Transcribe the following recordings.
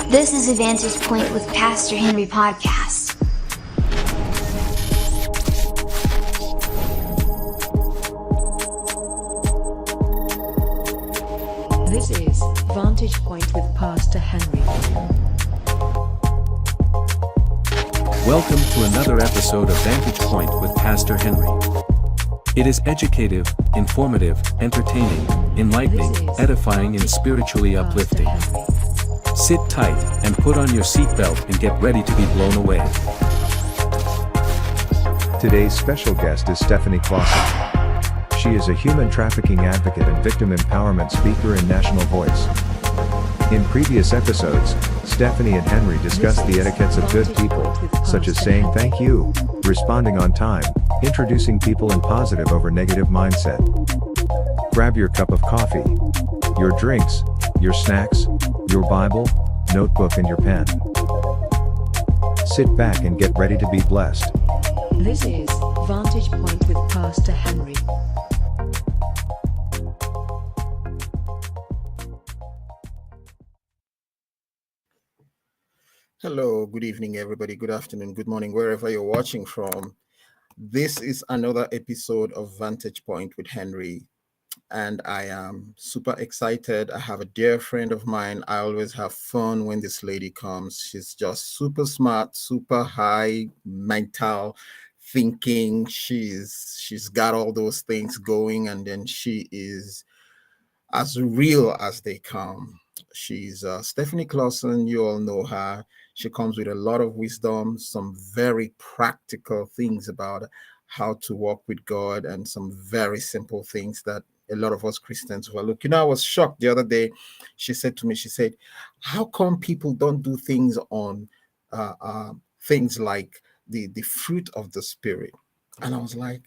This is a Vantage Point with Pastor Henry podcast. This is Vantage Point with Pastor Henry. Welcome to another episode of Vantage Point with Pastor Henry. It is educative, informative, entertaining, enlightening, edifying, and spiritually uplifting. Sit tight and put on your seatbelt and get ready to be blown away. Today's special guest is Stephanie Clawson. She is a human trafficking advocate and victim empowerment speaker and national voice. In previous episodes, Stephanie and Henry discussed the etiquettes of good people, such as saying thank you, responding on time, introducing people in positive over negative mindset. Grab your cup of coffee, your drinks, your snacks, your Bible, notebook and your pen. Sit back and get ready to be blessed. This is Vantage Point with Pastor Henry. Hello, good evening, everybody. Good afternoon, good morning, wherever you're watching from. This is another episode of Vantage Point with Henry, and I am super excited. I have a dear friend of mine. I always have fun when this lady comes. She's just super smart, super high mental thinking. She's got all those things going, and then she is as real as they come. She's Stephanie Clawson. You all know her. She comes with a lot of wisdom, some very practical things about how to walk with God, and some very simple things that a lot of us Christians overlook. I was shocked the other day. She said to me, how come people don't do things on things like the fruit of the Spirit? And I was like,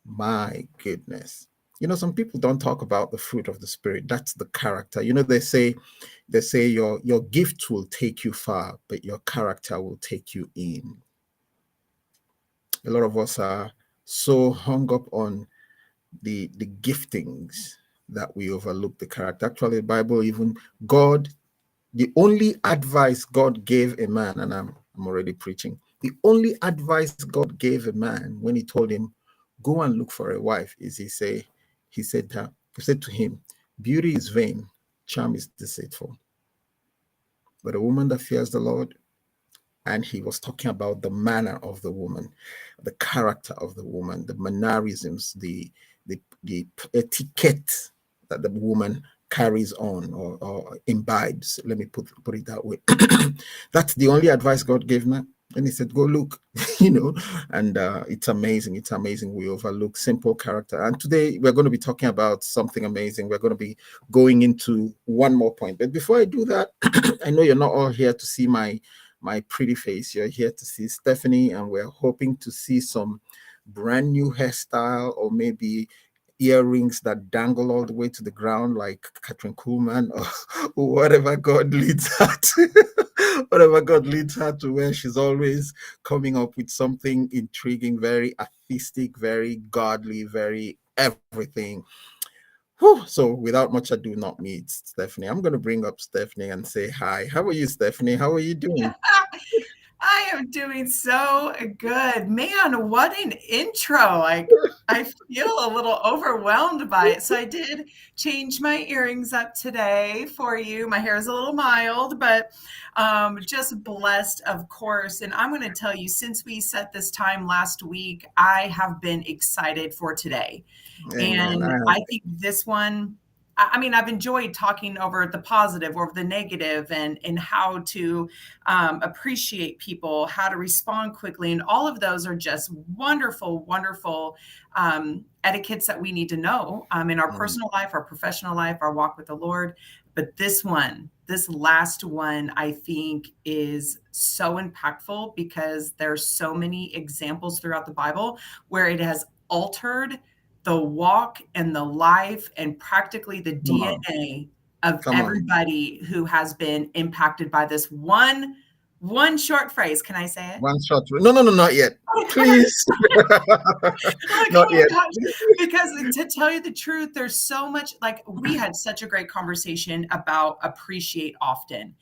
my goodness. Some people don't talk about the fruit of the Spirit. That's the character. They say your gift will take you far, but your character will take you in. A lot of us are so hung up on the giftings that we overlook the character. Actually, the Bible, even God, the only advice God gave a man, and I'm already preaching, the only advice God gave a man when he told him, go and look for a wife, is he said to him, beauty is vain, charm is deceitful, but a woman that fears the Lord. And he was talking about the manner of the woman, the character of the woman, the mannerisms, the etiquette that the woman carries on or imbibes. Let me put it that way. That's the only advice God gave me. And he said, go look, and it's amazing. It's amazing. We overlook simple character. And today we're going to be talking about something amazing. We're going to be going into one more point. But before I do that, I know you're not all here to see my pretty face. You're here to see Stephanie, and we're hoping to see some brand new hairstyle, or maybe earrings that dangle all the way to the ground like Catherine Kuhlman, or whatever God leads her to. Whatever God leads her to wear. She's always coming up with something intriguing, very artistic, very godly, very everything. Whew. So without much ado, not me, it's Stephanie. I'm going to bring up Stephanie and say hi. How are you, Stephanie? How are you doing? I am doing so good. Man, what an intro. I feel a little overwhelmed by it. So I did change my earrings up today for you. My hair is a little mild, but just blessed, of course. And I'm going to tell you, since we set this time last week, I have been excited for today. Amen. And I think this one, I've enjoyed talking over the positive or the negative, and how to appreciate people, how to respond quickly. And all of those are just wonderful, wonderful etiquettes that we need to know in our personal life, our professional life, our walk with the Lord. But this last one, I think is so impactful, because there's so many examples throughout the Bible where it has altered the walk and the life and practically the DNA of everybody who has been impacted by this one One short phrase. Can I say it? One shot. No, no, no, not yet. Oh, come on. Please. Like, Not oh my yet. gosh. Because to tell you the truth, there's so much, like, we had such a great conversation about appreciate often.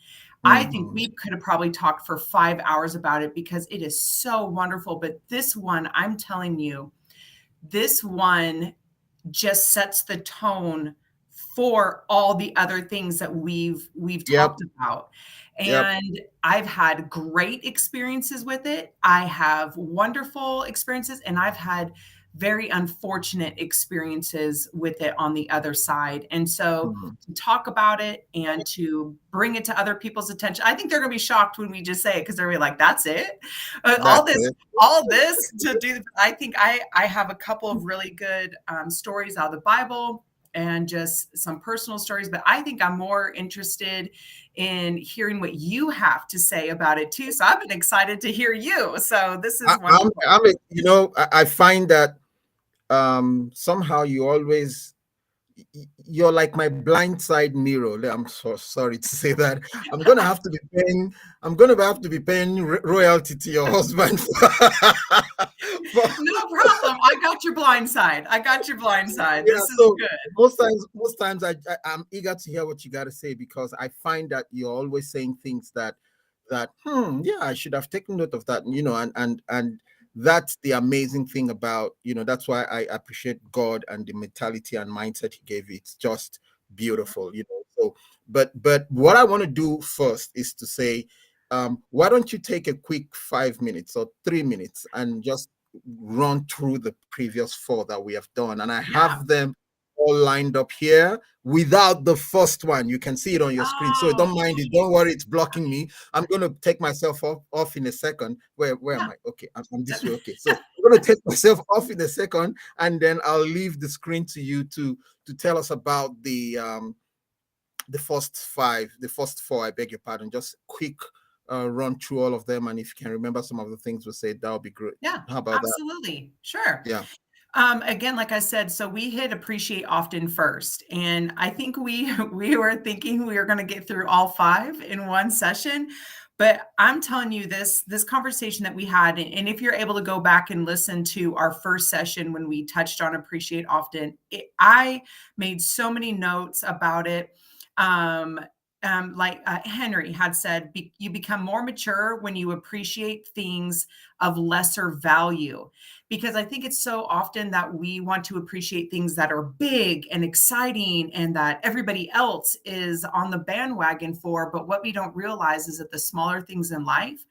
I think Mhm. we could have probably talked for 5 hours about it because it is so wonderful. But this one, I'm telling you, this one just sets the tone for all the other things that we've Yep. talked about. Yep. And I've had great experiences with it. I have wonderful experiences, and I've had very unfortunate experiences with it on the other side. And so Mhm. to talk about it and to bring it to other people's attention, I think they're going to be shocked when we just say it because they're gonna be like, "That's it? That's it. All this to do." I think I have a couple of really good stories out of the Bible and just some personal stories, but I think I'm more interested in hearing what you have to say about it too. So I've been excited to hear you. So this is wonderful. I find that somehow you're like my blind side mirror. I'm so sorry to say that. I'm gonna have to be paying. I'm gonna have to be paying royalty to your husband. No problem. I got your blind side. I got your blind side. Yeah. This is So good. most times I'm eager to hear what you got to say because I find that you're always saying things that yeah, I should have taken note of that. And that's the amazing thing about, that's why I appreciate God and the mentality and mindset he gave you. It's just beautiful. So but what I want to do first is to say, why don't you take a quick 5 minutes or 3 minutes and just run through the previous four that we have done, and I Yeah. have them all lined up here without the first one. You can see it on your screen, so Oh, don't mind it, don't worry, it's blocking me. I'm going to take myself off in a second. Where am yeah. I? Okay, I'm this way. Okay, so I'm going to take myself off in a second, and then I'll leave the screen to you to tell us about the first five, the first four, I beg your pardon. Just quick run through all of them, and if you can remember some of the things we said, that would be great. Yeah, How about that? absolutely. Sure. Yeah. Again, like I said, so we hit appreciate often first, and I think we we were thinking we were going to get through all five in one session, but I'm telling you this conversation that we had, and if you're able to go back and listen to our first session when we touched on appreciate often, I made so many notes about it. Um, like Henry had said, you become more mature when you appreciate things of lesser value, because I think it's so often that we want to appreciate things that are big and exciting and that everybody else is on the bandwagon for. But what we don't realize is that the smaller things in life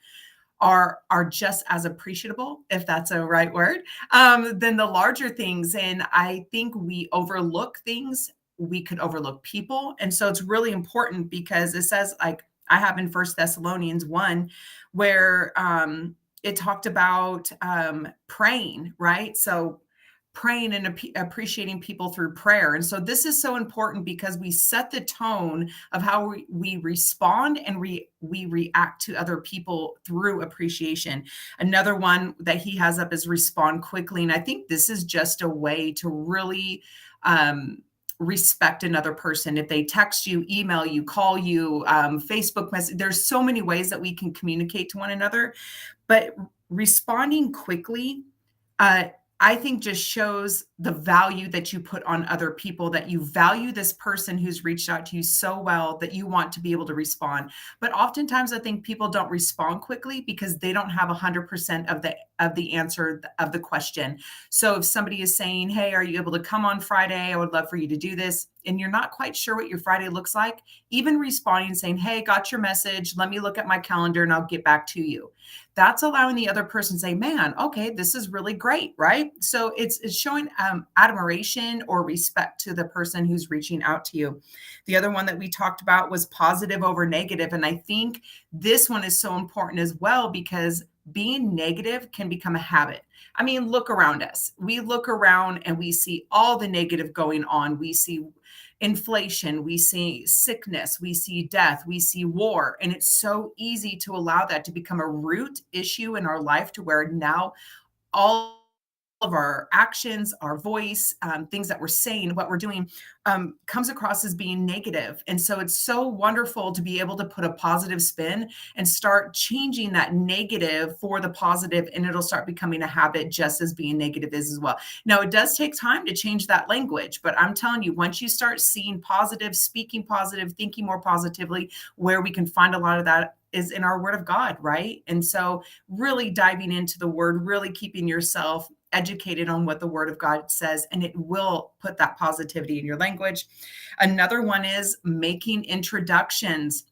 are just as appreciable, if that's a right word, than the larger things. And I think we overlook things. We could overlook people. And so it's really important because it says, like I have in First Thessalonians 1, where it talked about praying, right? So praying and appreciating people through prayer. And so this is so important because we set the tone of how we respond and we react to other people through appreciation. Another one that he has up is respond quickly. And I think this is just a way to really respect another person. If they text you, email you, call you, Facebook message, there's so many ways that we can communicate to one another. But responding quickly, uh, I think just shows the value that you put on other people, that you value this person who's reached out to you so well that you want to be able to respond. But oftentimes I think people don't respond quickly because they don't have 100% of the answer of the question. So if somebody is saying, "Hey, are you able to come on Friday? I would love for you to do this." And you're not quite sure what your Friday looks like, even responding saying, "Hey, got your message. Let me look at my calendar and I'll get back to you." That's allowing the other person to say, "Man, okay, this is really great," right? So it's showing admiration or respect to the person who's reaching out to you. The other one that we talked about was positive over negative. And I think this one is so important as well because being negative can become a habit. I mean, look around us. We look around and we see all the negative going on. We see inflation, we see sickness, we see death, we see war. And it's so easy to allow that to become a root issue in our life to where now all of our actions, our voice, things that we're saying, what we're doing, comes across as being negative. And so it's so wonderful to be able to put a positive spin and start changing that negative for the positive, and it'll start becoming a habit just as being negative is as well. Now, it does take time to change that language, but I'm telling you, once you start seeing positive, speaking positive, thinking more positively, where we can find a lot of that is in our word of God, right? And so really diving into the word, really keeping yourself educated on what the word of God says, and it will put that positivity in your language. Another one is making introductions.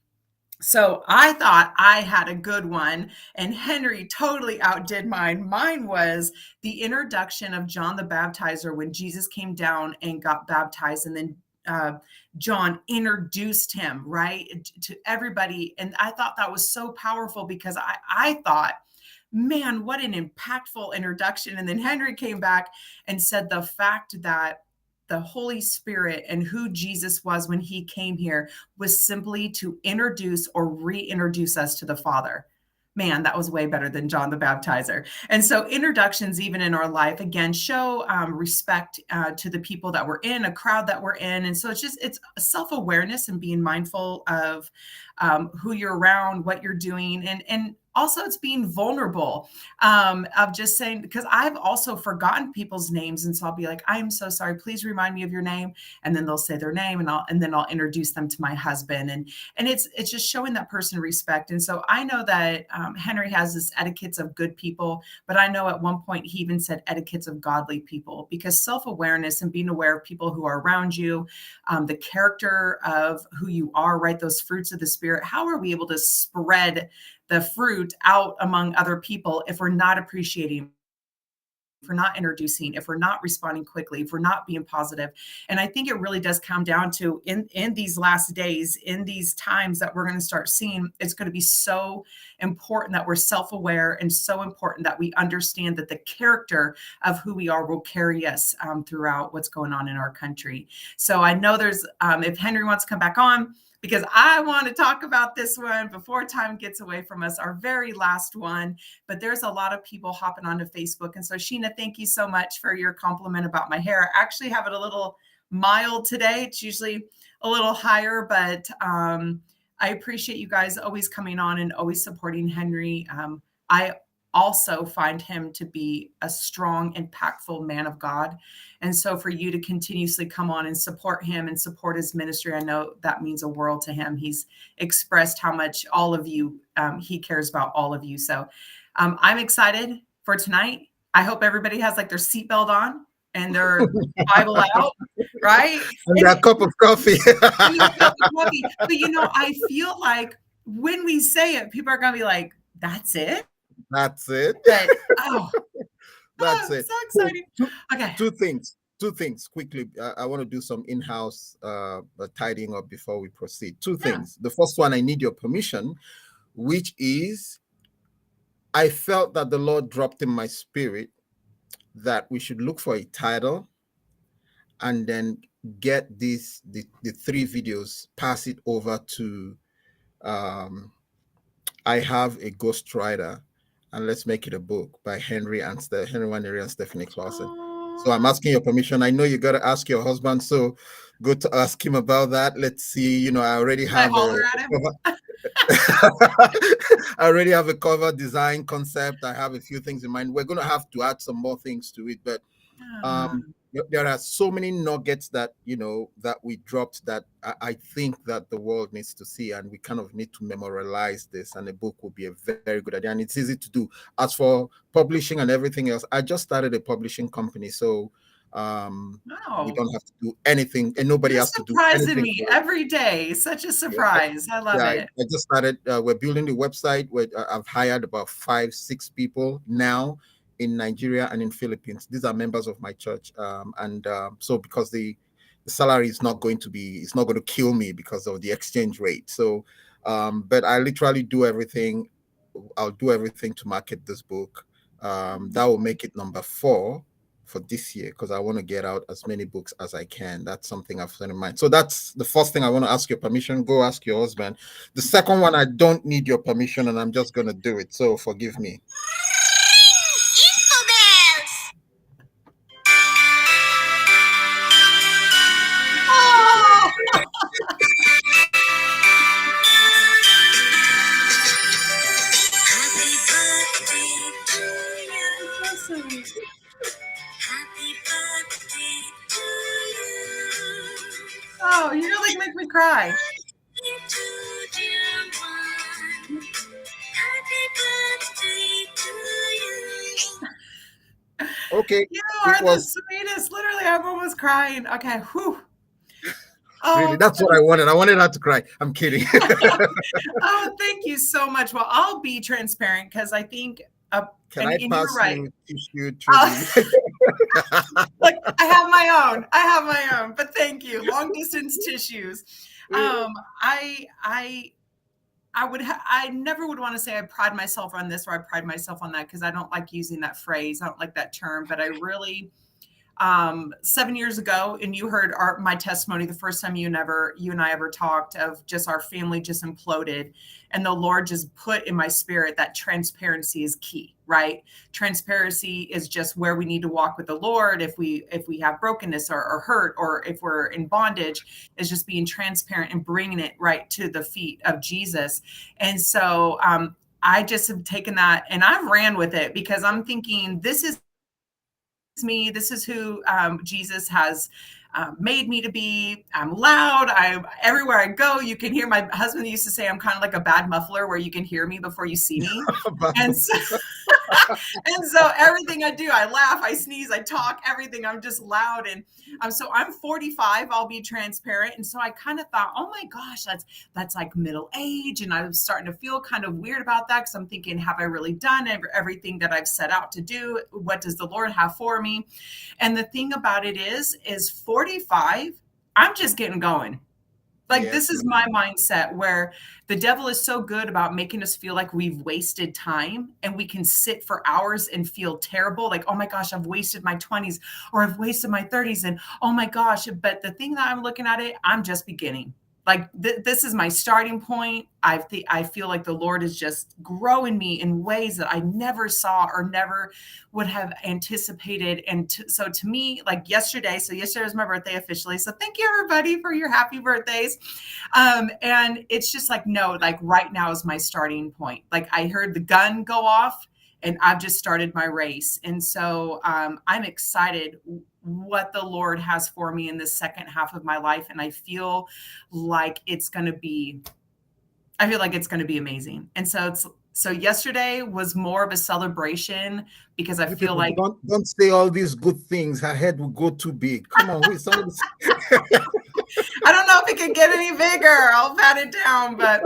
So I thought I had a good one, and Henry totally outdid mine. Mine was the introduction of John the Baptizer when Jesus came down and got baptized, and then John introduced him, right, to everybody. And I thought that was so powerful because I thought, man, what an impactful introduction. And then Henry came back and said the fact that the Holy Spirit and who Jesus was when he came here was simply to introduce or reintroduce us to the Father. Man, that was way better than John the Baptizer. And so introductions, even in our life, again, show respect to the people that we're in, a crowd that we're in. And so it's self-awareness and being mindful of who you're around, what you're doing, and also it's being vulnerable, of just saying, because I've also forgotten people's names. And so I'll be like, I'm so sorry, please remind me of your name. And then they'll say their name, and then I'll introduce them to my husband. And it's just showing that person respect. And so I know that Henry has this etiquettes of good people, but I know at one point he even said etiquettes of godly people, because self-awareness and being aware of people who are around you, the character of who you are, right? Those fruits of the Spirit. How are we able to spread the fruit out among other people if we're not appreciating, if we're not introducing, if we're not responding quickly, if we're not being positive? And I think it really does come down to in these last days, in these times that we're going to start seeing, it's going to be so important that we're self-aware, and so important that we understand that the character of who we are will carry us throughout what's going on in our country. So I know there's, if Henry wants to come back on, because I want to talk about this one before time gets away from us, our very last one. But there's a lot of people hopping onto Facebook. And so, Sheena, thank you so much for your compliment about my hair. I actually have it a little mild today. It's usually a little higher, but I appreciate you guys always coming on and always supporting Henry. I also find him to be a strong, impactful man of God. And so for you to continuously come on and support him and support his ministry, I know that means a world to him. He's expressed how much all of you, he cares about all of you. So I'm excited for tonight. I hope everybody has like their seatbelt on and their Bible out, right? And a cup of coffee. But I feel like when we say it, people are going to be like, that's it? That's it. But, That's it. So exciting. Okay. Two things quickly. I want to do some in-house tidying up before we proceed. Two things. The first one, I need your permission, which is, I felt that the Lord dropped in my spirit that we should look for a title and then get the 3 videos, pass it over to I have a ghostwriter, and let's make it a book by Henry Waneri and Stephanie Clawson. So I'm asking your permission. I know you got to ask your husband, so go to ask him about that. Let's see. I already have I already have a cover design concept. I have a few things in mind. We're going to have to add some more things to it, but there are so many nuggets that that we dropped that I think that the world needs to see, and we kind of need to memorialize this, and a book will be a very good idea, and it's easy to do. As for publishing and everything else, I just started a publishing company, so we don't have to do anything, and nobody has to do anything. Surprising me every day. Such a surprise. I love it. I just started. We're building the website. I've hired about 5-6 people now in Nigeria and in Philippines. These are members of my church, so because the salary is not going to kill me because of the exchange rate. So, but I literally do everything. I'll do everything to market this book. That will make it number 4 for this year, because I want to get out as many books as I can. That's something I've set in mind. So that's the first thing. I want to ask your permission. Go ask your husband. The second one, I don't need your permission, and I'm just going to do it. So forgive me. Oh, you're like make me cry. Okay, You it are the was sweetest. Literally, I'm almost crying. Okay, whew. really, Oh, that's what I wanted. I wanted her to cry. I'm kidding. oh, thank you so much. Well, I'll be transparent because I think, Can and, I and you're pass right. you tissue through Oh, the? look, I have my own. I have my own. But thank you. Long distance tissues. I I never would want to say I pride myself on this or I pride myself on that because I don't like using that phrase. I don't like that term, but I really 7 years ago, and you heard my testimony the first time you and I ever talked of just our family just imploded, and the Lord just put in my spirit that transparency is key, right? Transparency is just where we need to walk with the Lord if we have brokenness or hurt or if we're in bondage, is just being transparent and bringing it right to the feet of Jesus. And so I just have taken that and I've ran with it because I'm thinking this is me. This is who Jesus has made me to be. I'm loud. I'm everywhere I go. You can hear. My husband used to say I'm kind of like a bad muffler where you can hear me before you see me. And so, and so everything I do, I laugh, I sneeze, I talk, everything. I'm just loud. And so I'm 45. I'll be transparent. And so I kind of thought, oh my gosh, that's like middle age. And I was starting to feel kind of weird about that because I'm thinking, have I really done everything that I've set out to do? What does the Lord have for me? And the thing about it is 45, I'm just getting going. Like, this Yes, is my ma'am. mindset where the devil is so good about making us feel like we've wasted time and we can sit for hours and feel terrible. Like, oh my gosh, I've wasted my 20s or I've wasted my 30s. And oh my gosh. But the thing that I'm looking at it, I'm just beginning. Like this is my starting point. I feel like the Lord is just growing me in ways that I never saw or never would have anticipated. And so to me, like yesterday was my birthday officially. So thank you everybody for your happy birthdays. And it's just like, no, like right now is my starting point. Like I heard the gun go off and I've just started my race. And so I'm excited what the Lord has for me in this second half of my life. And I feel like it's going to be amazing. And so yesterday was more of a celebration because I You feel people like don't say all these good things. Her head will go too big. Come on, wait, somebody. I don't know if it can get any bigger. I'll pat it down. But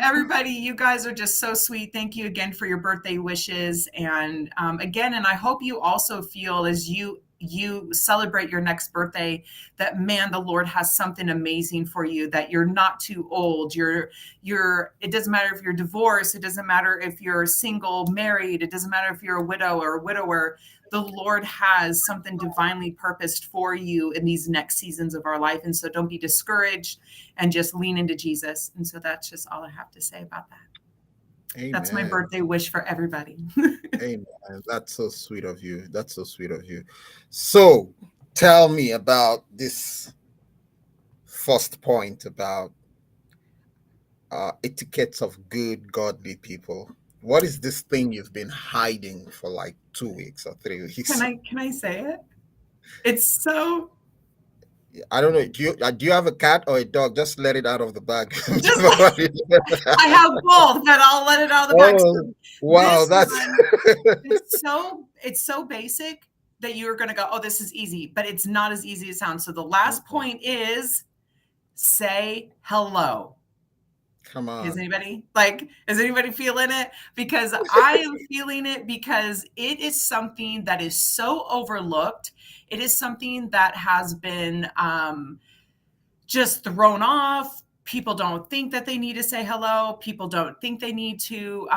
everybody, you guys are just so sweet. Thank you again for your birthday wishes. And again, and I hope you also feel as you celebrate your next birthday that, man, the Lord has something amazing for you, that you're not too old. It doesn't matter if you're divorced. It doesn't matter if you're single, married. It doesn't matter if you're a widow or a widower. The Lord has something divinely purposed for you in these next seasons of our life. And so don't be discouraged and just lean into Jesus. And so that's just all I have to say about that. Amen. That's my birthday wish for everybody. Amen. That's so sweet of you. That's so sweet of you. So tell me about this first point about etiquettes of good, godly people. What is this thing you've been hiding for like 2 weeks or 3 weeks? Can I say it? It's so I don't know. Do you have a cat or a dog? Just let it out of the bag. just I have both, but I'll let it out of the bag. Oh, wow, that's It's so basic that you're gonna go, oh, this is easy, but it's not as easy as it sounds. So the last point is say hello. Come Is on. anybody feeling it? Because I am feeling it because it is something that is so overlooked. It is something that has been just thrown off. People don't think that they need to say hello. People don't think they need to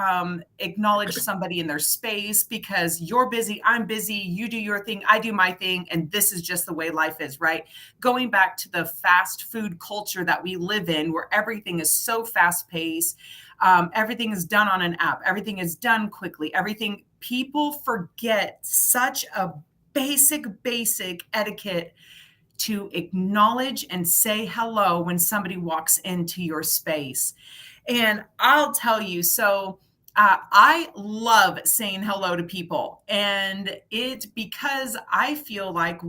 acknowledge somebody in their space because you're busy, I'm busy, you do your thing, I do my thing, and this is just the way life is, right? Going back to the fast food culture that we live in, where everything is so fast paced, everything is done on an app, everything is done quickly, people forget such a basic etiquette to acknowledge and say hello when somebody walks into your space. And I'll tell you, so I love saying hello to people, and because I feel like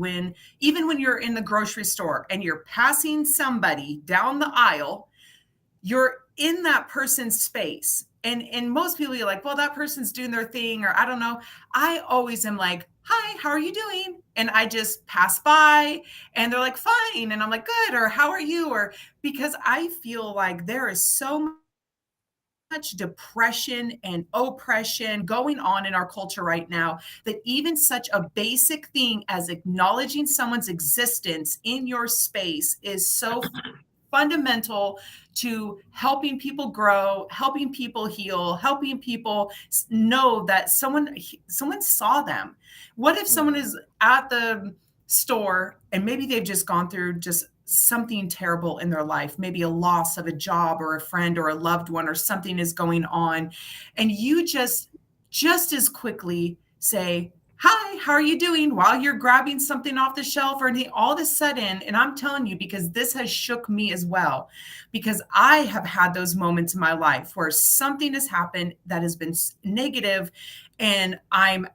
even when you're in the grocery store and you're passing somebody down the aisle, you're in that person's space. And most people, you're like, well, that person's doing their thing, or I don't know. I always am like, hi, how are you doing? And I just pass by and they're like, fine. And I'm like, good. Or how are you? Or because I feel like there is so much depression and oppression going on in our culture right now that even such a basic thing as acknowledging someone's existence in your space is so fundamental to helping people grow, helping people heal, helping people know that someone saw them. What if someone is at the store and maybe they've just gone through just something terrible in their life, maybe a loss of a job or a friend or a loved one, or something is going on, and you just as quickly say, hi, how are you doing, while you're grabbing something off the shelf or anything, all of a sudden, and I'm telling you, because this has shook me as well, because I have had those moments in my life where something has happened that has been negative, and I'm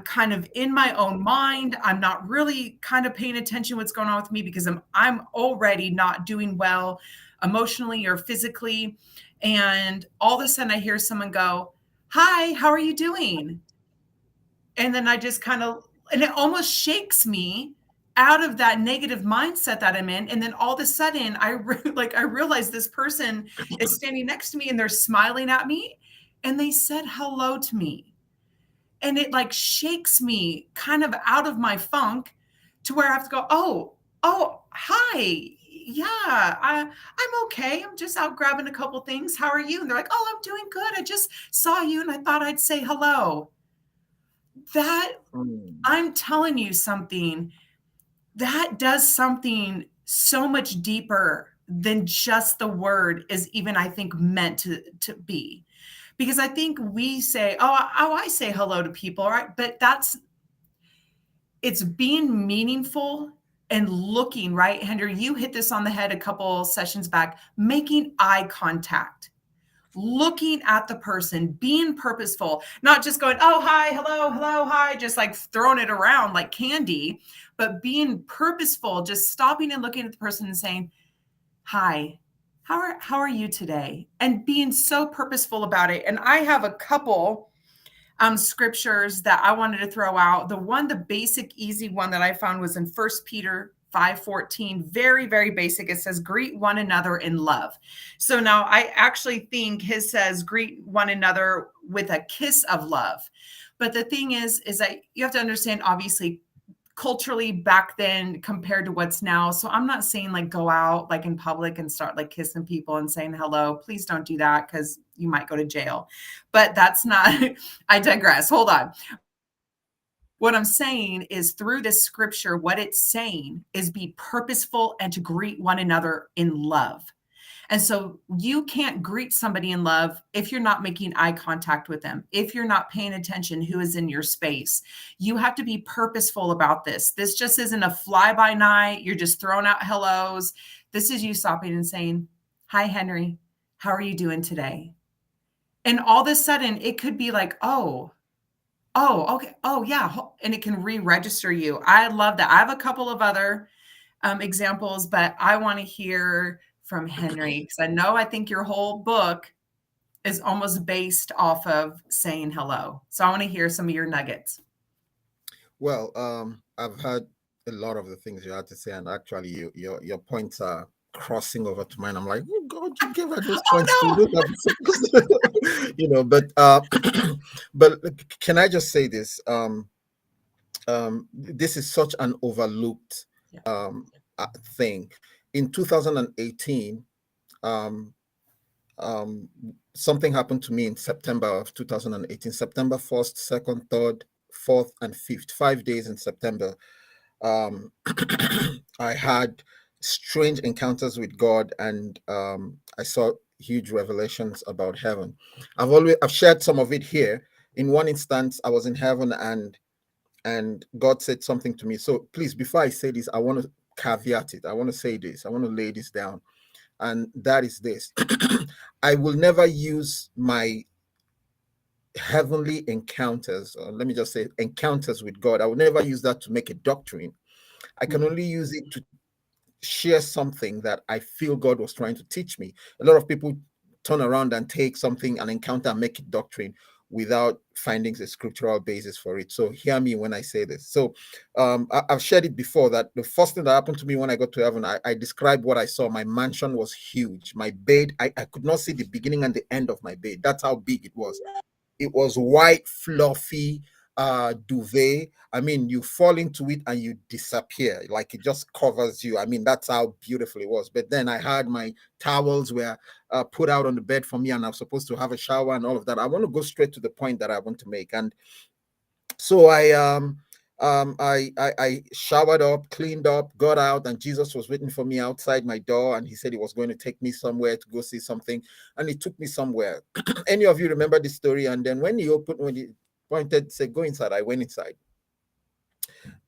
kind of in my own mind. I'm not really kind of paying attention what's going on with me because I'm already not doing well emotionally or physically. And all of a sudden I hear someone go, hi, how are you doing? And then I just and it almost shakes me out of that negative mindset that I'm in. And then all of a sudden I realize this person is standing next to me and they're smiling at me and they said hello to me. And it like shakes me kind of out of my funk to where I have to go, oh, hi. Yeah, I'm okay. I'm just out grabbing a couple things. How are you? And they're like, oh, I'm doing good. I just saw you and I thought I'd say hello. That I'm telling you something that does something so much deeper than just the word is even, I think, meant to be. Because I think we say, I say hello to people, right? But it's being meaningful and looking, right? Henry, you hit this on the head a couple sessions back, making eye contact, looking at the person, being purposeful, not just going, oh, hi, hello, hi, just like throwing it around like candy, but being purposeful, just stopping and looking at the person and saying, hi, how are you today? And being so purposeful about it. And I have a couple scriptures that I wanted to throw out. The basic, easy one that I found was in 1 Peter 5:14, very, very basic. It says, greet one another in love. So now I actually think his says, greet one another with a kiss of love. But the thing is that you have to understand, obviously, culturally back then compared to what's now. So I'm not saying like go out like in public and start like kissing people and saying hello. Please don't do that because you might go to jail. But that's not, I digress. Hold on. What I'm saying is through this scripture, what it's saying is be purposeful and to greet one another in love. And so you can't greet somebody in love if you're not making eye contact with them, if you're not paying attention who is in your space. You have to be purposeful about this. This just isn't a fly by night. You're just throwing out hellos. This is you stopping and saying, hi, Henry, how are you doing today? And all of a sudden it could be like, oh, okay. Oh, yeah. And it can re-register you. I love that. I have a couple of other examples, but I want to hear from Henry because I think your whole book is almost based off of saying hello. So I want to hear some of your nuggets. Well, I've heard a lot of the things you had to say, and actually, your points are crossing over to mine. I'm like, oh God, you gave her those points too. But can I just say this? This is such an overlooked thing. In 2018, something happened to me in September of 2018, September 1st, 2nd, 3rd, 4th, and 5th, 5 days in September. I had strange encounters with God, and I saw huge revelations about heaven. I've shared some of it here. In one instance, I was in heaven and God said something to me. So please, before I say this, I want to caveat it. I want to say this. I want to lay this down. and that is this. I will never use my heavenly encounters, or let me just say encounters with God. I will never use that to make a doctrine. I can only use it to share something that I feel God was trying to teach me. A lot of people turn around and take something, an encounter, and make it doctrine without finding a scriptural basis for it. So hear me when I say this. So I've shared it before that the first thing that happened to me when I got to heaven, I described what I saw. My mansion was huge. My bed, I could not see the beginning and the end of my bed. That's how big it was. It was white, fluffy duvet. I mean, you fall into it and you disappear, like it just covers you. I mean, that's how beautiful it was. But then I had my towels were put out on the bed for me, and I was supposed to have a shower and all of that. I want to go straight to the point that I want to make. And so I showered up, cleaned up, got out, and Jesus was waiting for me outside my door, and he said he was going to take me somewhere to go see something, and he took me somewhere. Any of you remember this story? And then when he pointed, said, "Go inside," I went inside.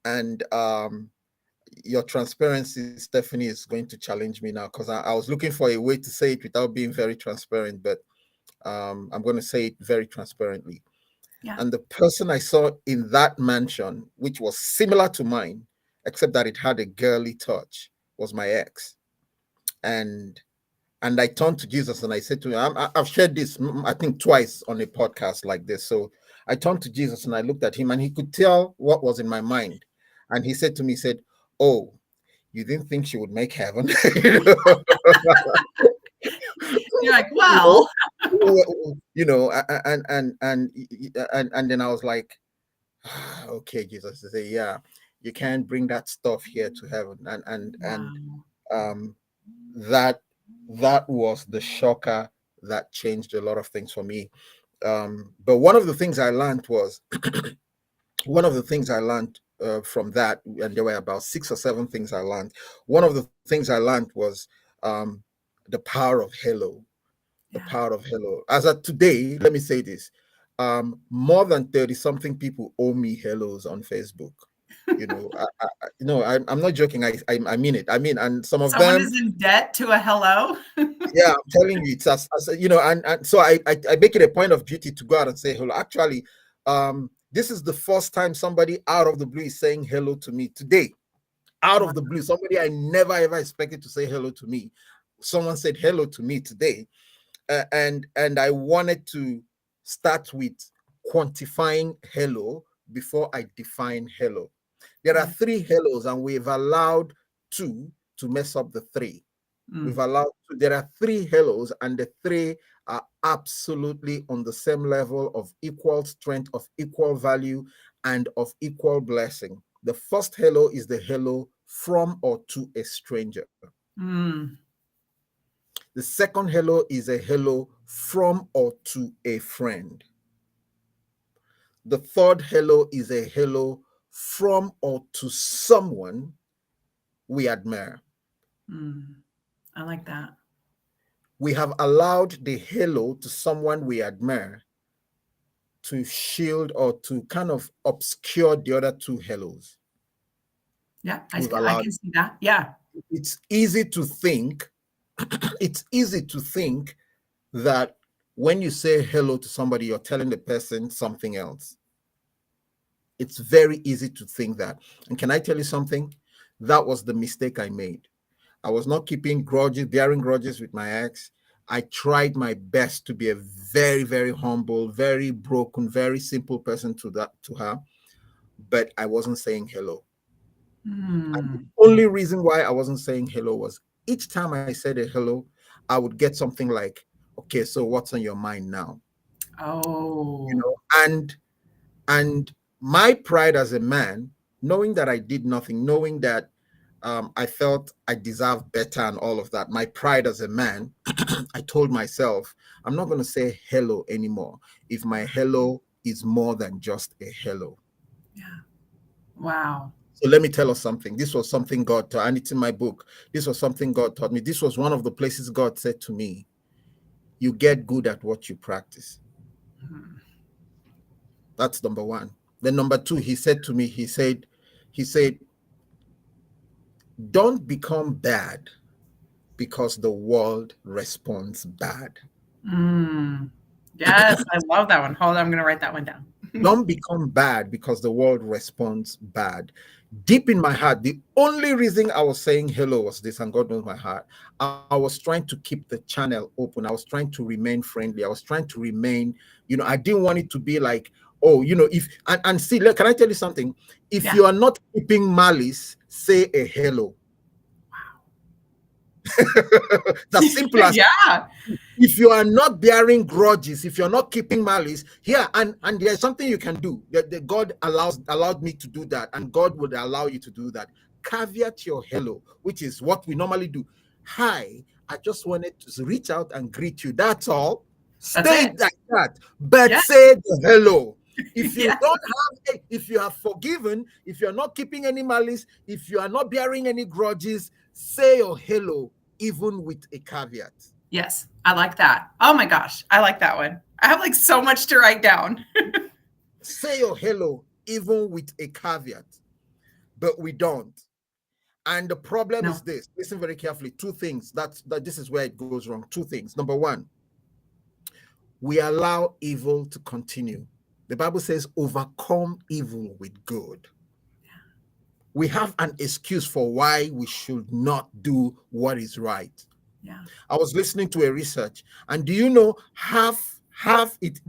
And your transparency, Stephanie, is going to challenge me now, because I was looking for a way to say it without being very transparent, but I'm going to say it very transparently. Yeah. And the person I saw in that mansion, which was similar to mine, except that it had a girly touch, was my ex. And I turned to Jesus and I said to him, I've shared this, I think, twice on a podcast like this. So I turned to Jesus and I looked at him, and he could tell what was in my mind. And he said to me, he said, "Oh, you didn't think she would make heaven?" You know? You're like, well, and then I was like, "Okay, Jesus." I say, "Yeah, you can't bring that stuff here to heaven." And that was the shocker that changed a lot of things for me. But one of the things I learned was one of the things I learned from that, and there were about 6 or 7 things I learned. One of the things I learned was the power of hello. The power of hello. As of today, let me say this: more than 30 something people owe me hellos on Facebook. I'm not joking. I mean it. I mean, and some of someone them, is in debt to a hello. yeah, I'm telling you, it's as and so I make it a point of duty to go out and say hello. Actually, this is the first time somebody out of the blue is saying hello to me today. Out of the blue, somebody I never ever expected to say hello to me. Someone said hello to me today, and I wanted to start with quantifying hello before I define hello. There are 3 hellos, and we've allowed 2 to mess up the 3. We've allowed there are 3 hellos, and the 3 are absolutely on the same level of equal strength, of equal value, and of equal blessing. The first hello is the hello from or to a stranger. The second hello is a hello from or to a friend. The third hello is a hello from or to someone we admire. I like that. We have allowed the hello to someone we admire to shield or to kind of obscure the other 2 hellos. Yeah, I can see that. Yeah. It's easy to think, that when you say hello to somebody, you're telling the person something else. It's very easy to think that. And can I tell you something? That was the mistake I made. I was not bearing grudges with my ex. I tried my best to be a very, very humble, very broken, very simple person to her, but I wasn't saying hello. And the only reason why I wasn't saying hello was each time I said a hello, I would get something like, "Okay, so what's on your mind now?" Oh, And my pride as a man, knowing that I did nothing, knowing that I felt I deserved better and all of that, my pride as a man, I told myself, I'm not going to say hello anymore if my hello is more than just a hello. yeah. Wow. So let me tell us something. This was something God taught, and it's in my book. This was something God taught me. This was one of the places God said to me, "You get good at what you practice." That's number 1. Then number 2, he said to me, he said, "Don't become bad because the world responds bad. Yes, I love that one. Hold on, I'm going to write that one down. Don't become bad because the world responds bad. Deep in my heart, the only reason I was saying hello was this, and God knows my heart. I was trying to keep the channel open. I was trying to remain friendly. I was trying to remain, I didn't want it to be like, oh, if and see, can I tell you something? If you are not keeping malice, say a hello. That's simple as if you are not bearing grudges, if you're not keeping malice, and there's something you can do. That God allowed me to do that, and God would allow you to do that. Caveat your hello, which is what we normally do. Hi, I just wanted to reach out and greet you. That's all. Stay like that, but say the hello. If you don't have, if you have forgiven, if you're not keeping any malice, if you are not bearing any grudges, say your hello, even with a caveat. Yes, I like that. Oh my gosh, I like that one. I have like so much to write down. Say your hello, even with a caveat, but we don't. And the problem is this. Listen very carefully. Two things. That this is where it goes wrong. Two things. Number one, we allow evil to continue. The Bible says, overcome evil with good. We have an excuse for why we should not do what is right. Yeah. I was listening to a research, and do you know half it?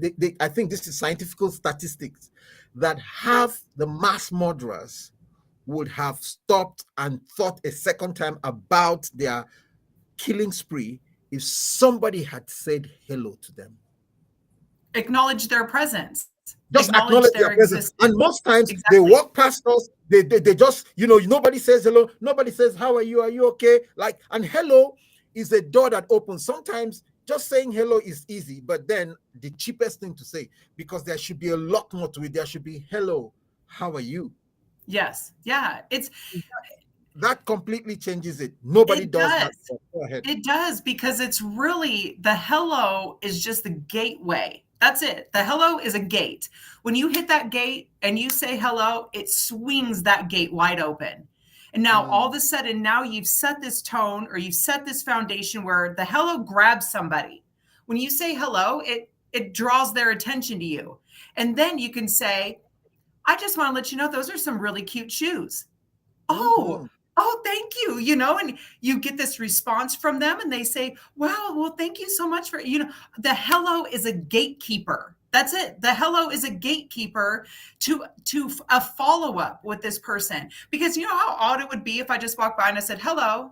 I think this is scientific statistics that half the mass murderers would have stopped and thought a second time about their killing spree if somebody had said hello to them. Acknowledge their presence. Just acknowledge their presence. And most times they walk past us, they just, nobody says hello, nobody says, how are you? Are you okay? And hello is a door that opens. Sometimes just saying hello is easy, but then the cheapest thing to say, because there should be a lot more to it. There should be hello, how are you? Yes. Yeah. That completely changes it. Nobody does that. Go ahead. It does, because it's really, the hello is just the gateway. That's it. The hello is a gate. When you hit that gate and you say hello, it swings that gate wide open. And now all of a sudden, now you've set this tone, or you've set this foundation where the hello grabs somebody. When you say hello, it draws their attention to you. And then you can say, I just want to let you know, those are some really cute shoes. Oh, thank you. And you get this response from them, and they say, wow, well, thank you so much for, the hello is a gatekeeper. That's it. The hello is a gatekeeper to a follow-up with this person. Because you know how odd it would be if I just walked by and I said, hello?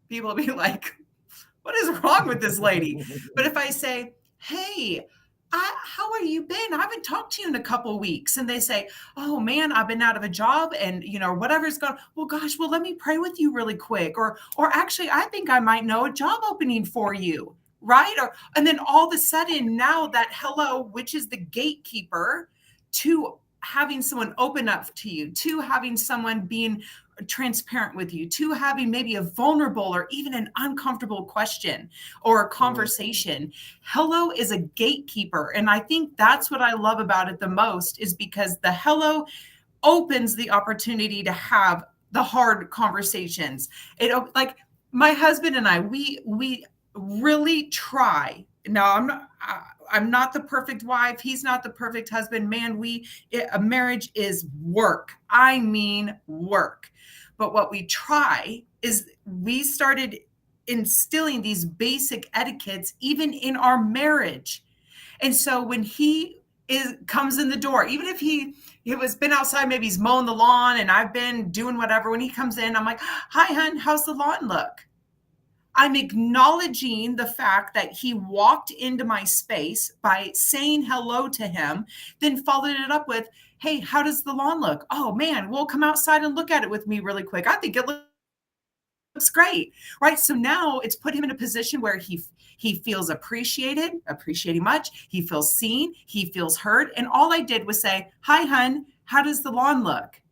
People would be like, what is wrong with this lady? But if I say, hey, how are you been? I haven't talked to you in a couple of weeks. And they say, oh man, I've been out of a job, and whatever's going. Well, gosh, let me pray with you really quick. Or actually, I think I might know a job opening for you. Right. And then all of a sudden now that hello, which is the gatekeeper to having someone open up to you, to having someone being transparent with you, to having maybe a vulnerable or even an uncomfortable question or a conversation. Hello is a gatekeeper. And I think that's what I love about it the most, is because the hello opens the opportunity to have the hard conversations. Like my husband and I, we really try. Now I'm not the perfect wife. He's not the perfect husband. Man, a marriage is work. I mean work. But what we try is we started instilling these basic etiquettes even in our marriage. And so when he comes in the door, even if he was been outside, maybe he's mowing the lawn and I've been doing whatever, when he comes in, I'm like, hi, hon, how's the lawn look? I'm acknowledging the fact that he walked into my space by saying hello to him, then followed it up with, hey, how does the lawn look? Oh man, we'll come outside and look at it with me really quick. I think it looks great, right? So now it's put him in a position where he feels appreciated, appreciating much. He feels seen, he feels heard. And all I did was say, hi, hun, how does the lawn look?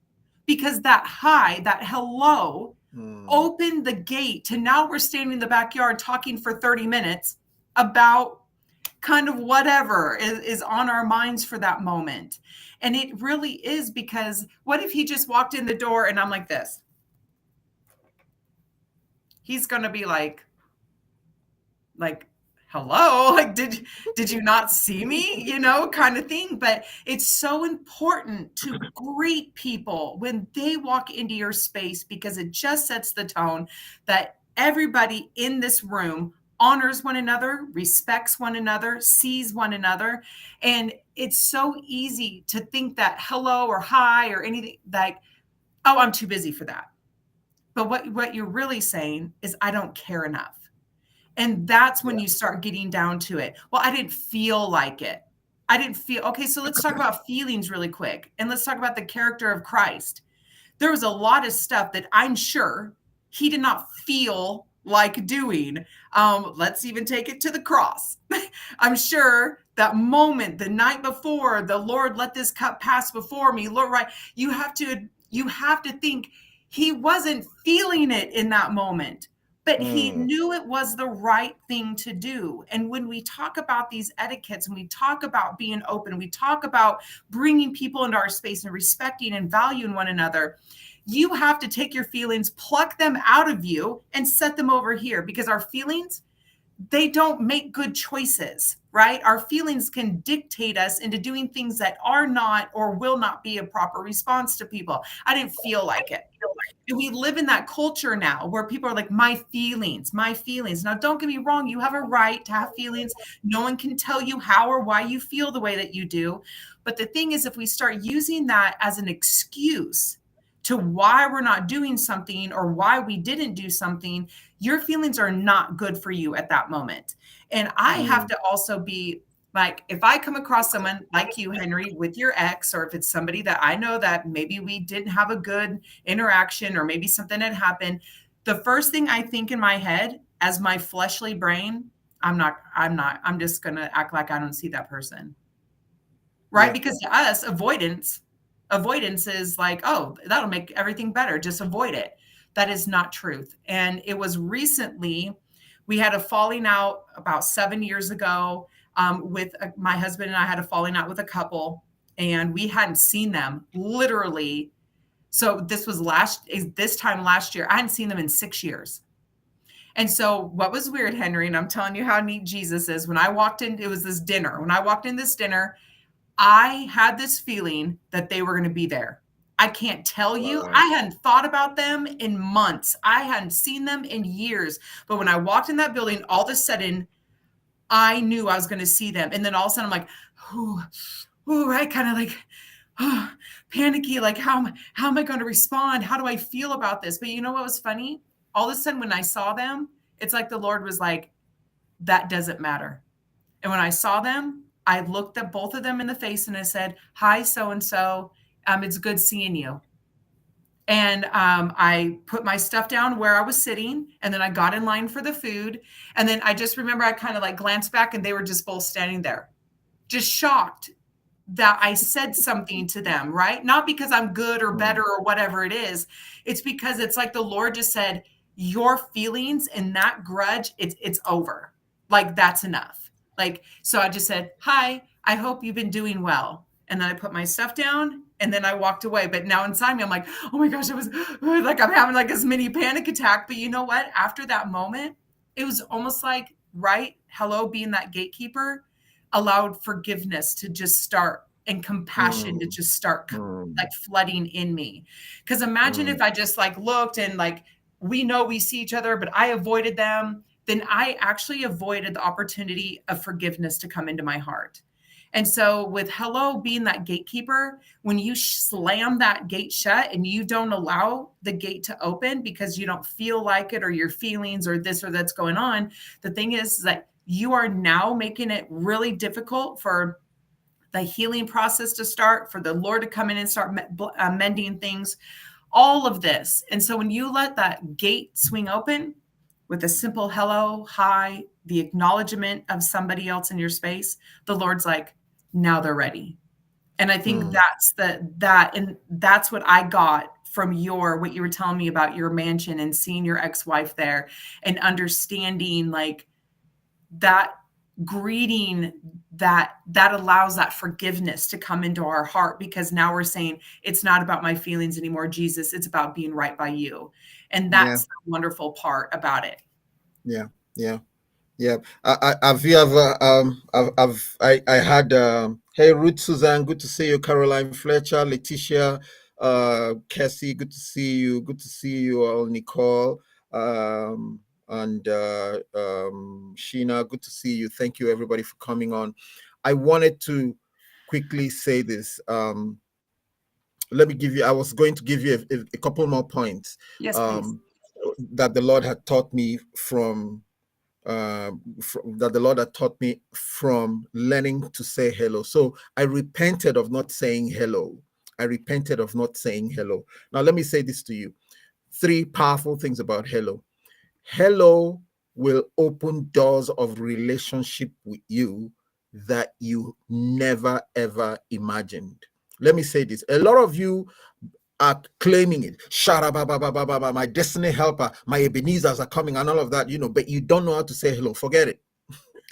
Because that hi, that hello, opened the gate to now we're standing in the backyard talking for 30 minutes about kind of whatever is on our minds for that moment. And it really is, because what if he just walked in the door and I'm like this? he's going to be like, hello, like, did you not see me, kind of thing. But it's so important to greet people when they walk into your space, because it just sets the tone that everybody in this room honors one another, respects one another, sees one another. And it's so easy to think that hello or hi or anything, like, oh, I'm too busy for that. But what you're really saying is, I don't care enough. And that's when you start getting down to it. Well, I didn't feel like it. I didn't feel, okay, so let's talk about feelings really quick. And let's talk about the character of Christ. There was a lot of stuff that I'm sure he did not feel like doing. Let's even take it to the cross. I'm sure that moment, the night before, the Lord, let this cup pass before me. Lord, right? You have to think he wasn't feeling it in that moment, but he knew it was the right thing to do. And when we talk about these etiquettes and we talk about being open, we talk about bringing people into our space and respecting and valuing one another, you have to take your feelings, pluck them out of you, and set them over here, because our feelings, they don't make good choices, right? Our feelings can dictate us into doing things that are not or will not be a proper response to people. I didn't feel like it. And we live in that culture now where people are like, my feelings, my feelings. Now, don't get me wrong. You have a right to have feelings. No one can tell you how or why you feel the way that you do. But the thing is, if we start using that as an excuse to why we're not doing something or why we didn't do something, your feelings are not good for you at that moment. And I have to also be like, if I come across someone like you, Henry, with your ex, or if it's somebody that I know that maybe we didn't have a good interaction, or maybe something had happened, the first thing I think in my head, as my fleshly brain, I'm just going to act like I don't see that person. Right? Yeah. Because to us, avoidance is like, oh, that'll make everything better. Just avoid it. That is not truth. And it was recently, we had a falling out about 7 years ago with my husband, and I had a falling out with a couple, and we hadn't seen them literally. So this time last year, I hadn't seen them in 6 years. And so what was weird, Henry, and I'm telling you how neat Jesus is, when I walked in, it was this dinner. When I walked in this dinner, I had this feeling that they were going to be there. I can't tell you. I hadn't thought about them in months. I hadn't seen them in years. But when I walked in that building, all of a sudden, I knew I was going to see them. And then all of a sudden, I'm like, ooh, right? Kind of like, panicky. Like, how am I going to respond? How do I feel about this? But you know what was funny? All of a sudden, when I saw them, it's like the Lord was like, that doesn't matter. And when I saw them, I looked at both of them in the face and I said, hi, so-and-so. It's good seeing you. And I put my stuff down where I was sitting, and then I got in line for the food. And then I just remember I kind of like glanced back, and they were just both standing there, just shocked that I said something to them, right? Not because I'm good or better or whatever it is. It's because it's like the Lord just said, your feelings and that grudge, it's over. Like, that's enough. Like, so I just said, hi, I hope you've been doing well. And then I put my stuff down, and then I walked away. But now inside me, I'm like, oh my gosh, it was like, I'm having like this mini panic attack. But you know what? After that moment, it was almost like, right, hello, being that gatekeeper allowed forgiveness to just start, and compassion to just start like flooding in me. Because imagine if I just like looked and like, we know we see each other, but I avoided them, then I actually avoided the opportunity of forgiveness to come into my heart. And so with hello being that gatekeeper, when you slam that gate shut and you don't allow the gate to open because you don't feel like it, or your feelings or this or that's going on, the thing is that you are now making it really difficult for the healing process to start, for the Lord to come in and start mending things, all of this. And so when you let that gate swing open with a simple hello, hi, the acknowledgement of somebody else in your space, the Lord's like, now they're ready. And I think that's what I got from what you were telling me about your mansion and seeing your ex-wife there, and understanding like that greeting that allows that forgiveness to come into our heart, because now we're saying it's not about my feelings anymore, Jesus, it's about being right by you. And Yeah. that's the wonderful part about it. Yeah. Yeah. Yeah. Have you ever I had hey Ruth Suzanne, good to see you. Caroline Fletcher, Letitia, Cassie, good to see you. Good to see you all. Nicole, and Sheena, good to see you. Thank you everybody for coming on. I wanted to quickly say this. Let me give you, I was going to give you a couple more points Yes, please. that the Lord had taught me from that the Lord had taught me from learning to say hello. So I repented of not saying hello. I repented of not saying hello. Now, let me say this to you. 3 powerful things about hello. Hello will open doors of relationship with you that you never ever imagined. Let me say this. A lot of you are claiming it. Sharabababababa, my destiny helper, my Ebenezers are coming and all of that, but you don't know how to say hello. Forget it.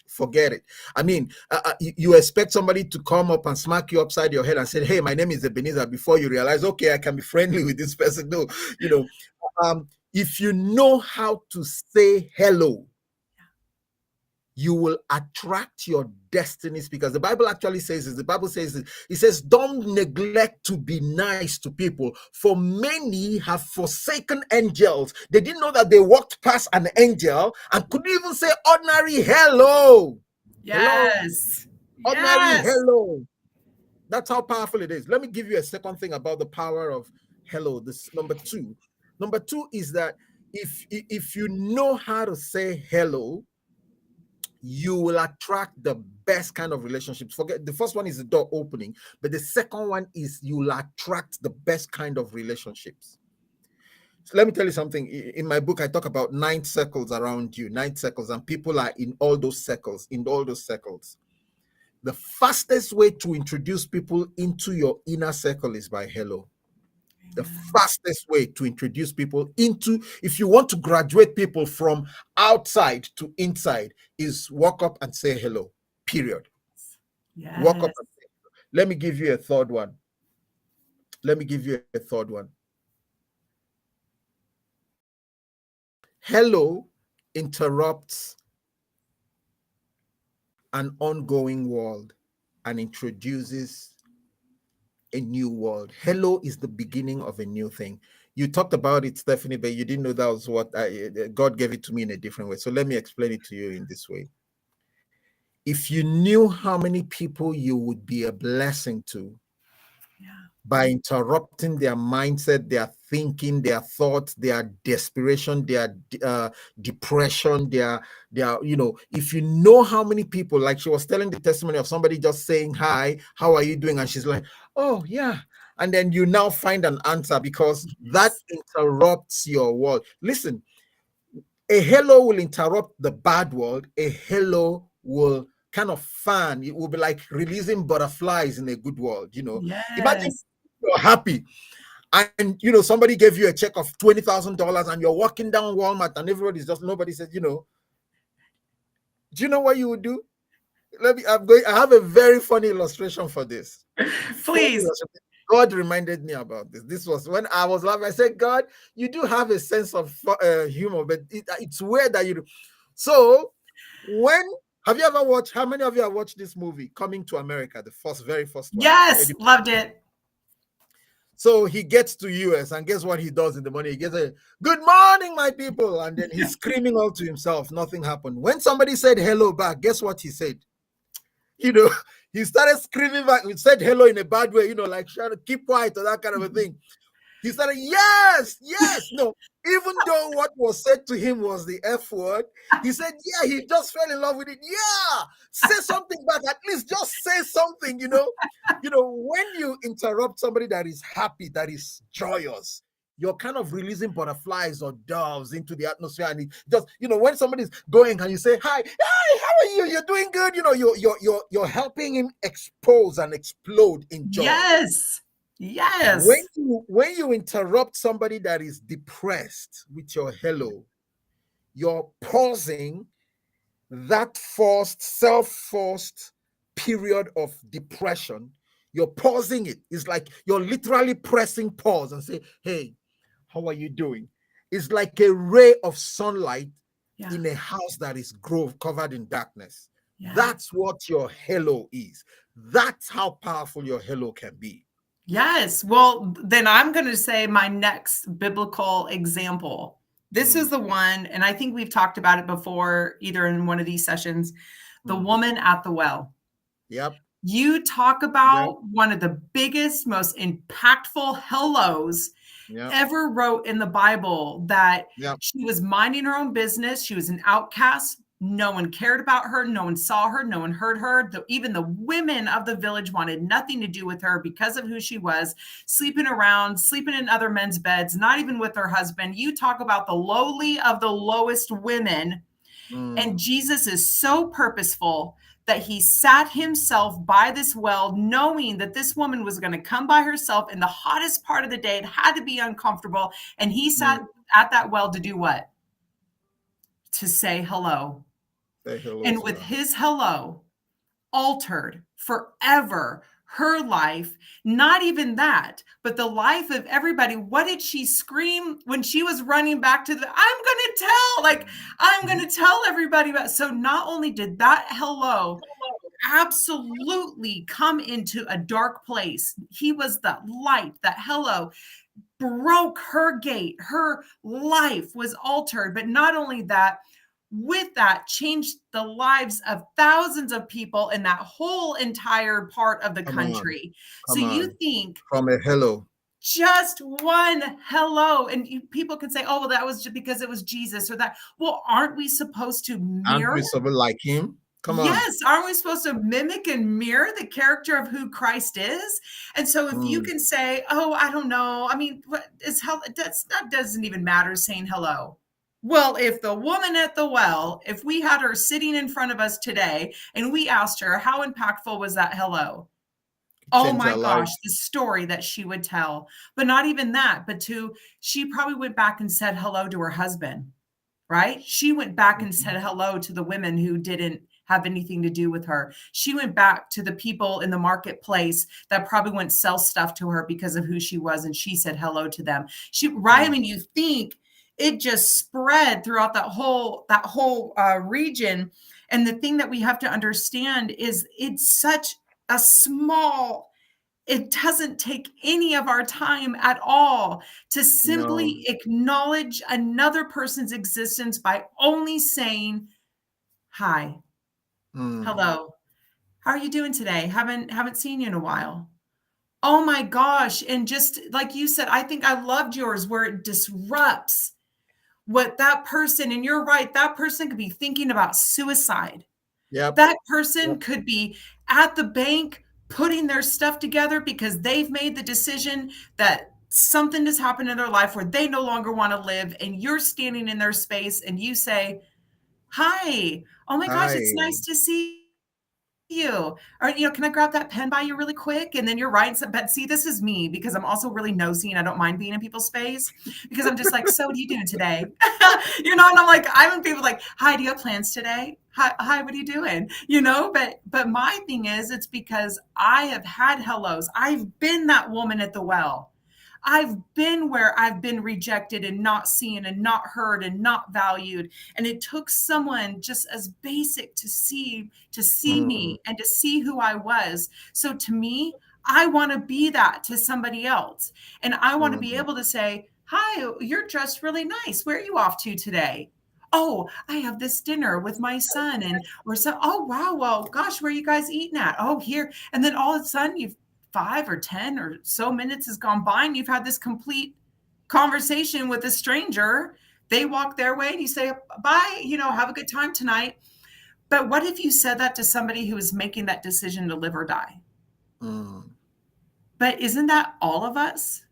Forget it. I mean, you expect somebody to come up and smack you upside your head and say, hey, my name is Ebenezer, before you realize, okay, I can be friendly with this person. No, if you know how to say hello, you will attract your destinies, because the Bible actually says this. The Bible says this. It says, don't neglect to be nice to people, for many have forsaken angels. They didn't know that they walked past an angel and couldn't even say ordinary hello. Hello, Yes. ordinary Yes. hello. That's how powerful it is. Let me give you a second thing about the power of hello. This number two. Number two is that if you know how to say hello, you will attract the best kind of relationships. Forget the first one is the door opening, but the second one is you will attract the best kind of relationships. So let me tell you something. In my book, I talk about 9 circles around you, 9 circles, and people are in all those circles, The fastest way to introduce people into your inner circle is by hello. The fastest way to introduce people into, if you want to graduate people from outside to inside, is walk up and say hello, period. Walk up Yes. and say hello. Let me give you a third one. Hello interrupts an ongoing world and introduces a new world. Hello is the beginning of a new thing. You talked about it, Stephanie, but you didn't know that was what God gave it to me in a different way. So let me explain it to you in this way. If you knew how many people you would be a blessing to by interrupting their mindset, their thinking, their thoughts, their desperation, their depression, their if you know how many people, like she was telling the testimony of somebody just saying, hi, how are you doing? And she's like, oh yeah. And then you now find an answer, because that interrupts your world. Listen, a hello will interrupt the bad world. A hello will kind of fan. It will be like releasing butterflies in a good world. Imagine Yes. you're happy and somebody gave you a check of $20,000 and you're walking down Walmart and nobody says, do you know what you would do? I have a very funny illustration for this. Please. God reminded me about this. This was when I was laughing. I said, God, you do have a sense of humor, but it's weird that you do. So have you ever watched, how many of you have watched this movie, Coming to America, the very first one? Yes. Loved it. So he gets to US and guess what he does in the morning? He gets a good morning, my people. And then he's screaming all to himself. Nothing happened. When somebody said hello back, guess what he said? He started screaming back. He said hello in a bad way, like trying to keep quiet or that kind of a thing. He started, yes, yes. No, even though what was said to him was the F word, he said, yeah, he just fell in love with it. Yeah, say something back. At least just say something, when you interrupt somebody that is happy, that is joyous, you're kind of releasing butterflies or doves into the atmosphere. And it just, when somebody's going and you say, hi, how are you? You're doing good. You're helping him expose and explode in joy. Yes. Yes. When you interrupt somebody that is depressed with your hello, you're pausing that self-forced period of depression, you're pausing it. It's like you're literally pressing pause and say, hey, how are you doing? It's like a ray of sunlight in a house that is covered in darkness. Yeah. That's what your hello is. That's how powerful your hello can be. Yes. Well, then I'm going to say my next biblical example. This is the one, and I think we've talked about it before, either in one of these sessions, the woman at the well. Yep. You talk about one of the biggest, most impactful hellos ever wrote in the Bible, that she was minding her own business. She was an outcast. No one cared about her. No one saw her. No one heard her. Even the women of the village wanted nothing to do with her because of who she was, sleeping around, sleeping in other men's beds, not even with her husband. You talk about the lowly of the lowest women. And Jesus is so purposeful that he sat himself by this well, knowing that this woman was going to come by herself in the hottest part of the day. It had to be uncomfortable. And he sat at that well to do what? To say hello. Say hello. And with his hello, altered forever her life. Not even that, but the life of everybody. What did she scream when she was running back to I'm going to tell everybody about. So not only did that hello absolutely come into a dark place, he was the light. That hello broke her gate. Her life was altered. But not only that, with that, changed the lives of thousands of people in that whole entire part of the country. So you think from a hello, just one hello, and people can say, oh, well, that was just because it was Jesus or that. Well, aren't we supposed to mirror? Aren't we something like him? Come on. Yes, aren't we supposed to mimic and mirror the character of who Christ is? And so if you can say, oh, I don't know, I mean, what is hell? That doesn't even matter saying hello. Well, if the woman at the well, if we had her sitting in front of us today and we asked her, how impactful was that hello? Oh my gosh, the story that she would tell. But not even that, but she probably went back and said hello to her husband, right? She went back and said hello to the women who didn't have anything to do with her. She went back to the people in the marketplace that probably wouldn't sell stuff to her because of who she was, and she said hello to them. I mean, you think it just spread throughout that whole region. And the thing that we have to understand is it's such a small, it doesn't take any of our time at all to simply acknowledge another person's existence by only saying, hi, hello, how are you doing today? Haven't seen you in a while. Oh my gosh. And just like you said, I think I loved yours, where it disrupts what that person, and you're right, that person could be thinking about suicide. Yep. That person could be at the bank putting their stuff together because they've made the decision that something has happened in their life where they no longer want to live, and you're standing in their space and you say, hi, oh my gosh, it's nice to see you. Or, can I grab that pen by you really quick? And then you're right. But see, this is me because I'm also really nosy and I don't mind being in people's space because I'm just like, so what are you doing today? And I'm like, I'm in people like, hi, do you have plans today? Hi, what are you doing? But my thing is, it's because I have had hellos. I've been that woman at the well. I've been where I've been rejected and not seen and not heard and not valued. And it took someone just as basic to see me and to see who I was. So to me, I want to be that to somebody else. And I want to be able to say, hi, you're dressed really nice. Where are you off to today? Oh, I have this dinner with my son oh, wow. Well, gosh, where are you guys eating at? Oh, here. And then all of a sudden you've 5 or 10 or so minutes has gone by and you've had this complete conversation with a stranger. They walk their way and you say, bye, have a good time tonight. But what if you said that to somebody who is making that decision to live or die? But isn't that all of us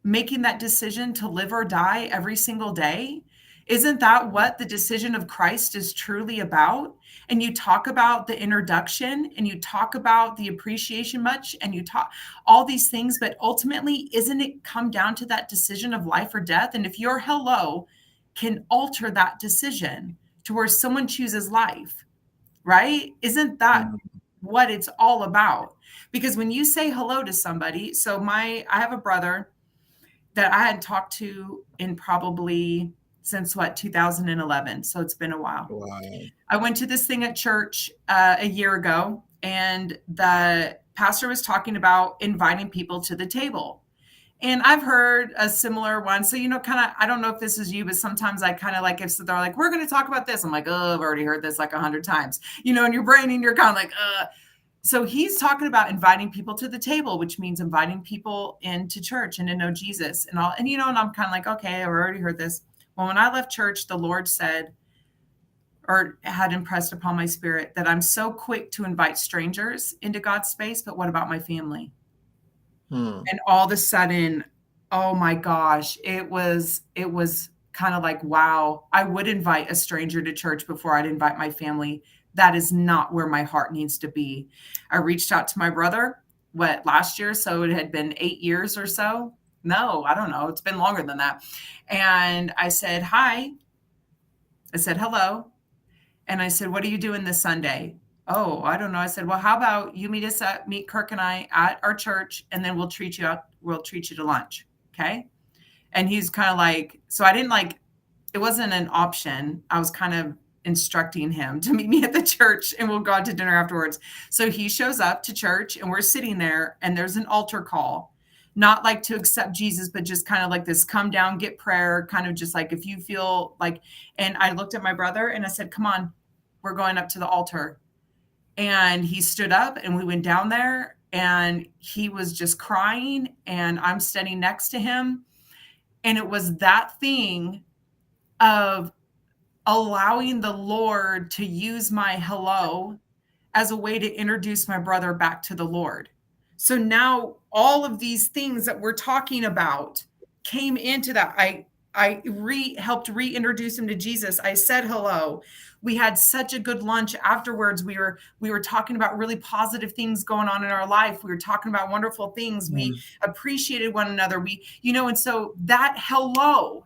making that decision to live or die every single day? Isn't that what the decision of Christ is truly about? And you talk about the introduction and you talk about the appreciation much and you talk all these things, but ultimately, isn't it come down to that decision of life or death? And if your hello can alter that decision to where someone chooses life, right? Isn't that Mm. what it's all about? Because when you say hello to somebody, so I have a brother that I hadn't talked to in probably since 2011. So it's been a while. Wow. I went to this thing at church a year ago, and the pastor was talking about inviting people to the table. And I've heard a similar one. So, kind of, I don't know if this is you, but sometimes I kind of like, if they're like, we're going to talk about this, I'm like, oh, I've already heard this like 100 times, in your brain, and you're kind of like, So he's talking about inviting people to the table, which means inviting people into church and to know Jesus and all. And, and I'm kind of like, okay, I've already heard this. Well, when I left church, the Lord said, or had impressed upon my spirit, that I'm so quick to invite strangers into God's space, but what about my family? Hmm. And all of a sudden, oh my gosh, it was kind of like, wow, I would invite a stranger to church before I'd invite my family. That is not where my heart needs to be. I reached out to my brother, last year? So it had been 8 years or so. No, I don't know. It's been longer than that. And I said, hi. I said, hello. And I said, what are you doing this Sunday? Oh, I don't know. I said, well, how about you meet Kirk and I at our church, and then we'll treat you out. We'll treat you to lunch. Okay. And he's kind of like, so I didn't like, it wasn't an option. I was kind of instructing him to meet me at the church, and we'll go out to dinner afterwards. So he shows up to church, and we're sitting there, and there's an altar call, not like to accept Jesus, but just kind of like this come down, get prayer, kind of just like, if you feel like, and I looked at my brother and I said, come on, we're going up to the altar. And he stood up, and we went down there, and he was just crying, and I'm standing next to him. And it was that thing of allowing the Lord to use my hello as a way to introduce my brother back to the Lord. So now all of these things that we're talking about came into that. I helped reintroduce him to Jesus. I said hello. We had such a good lunch afterwards. We were talking about really positive things going on in our life. We were talking about wonderful things. We appreciated one another. And so that hello,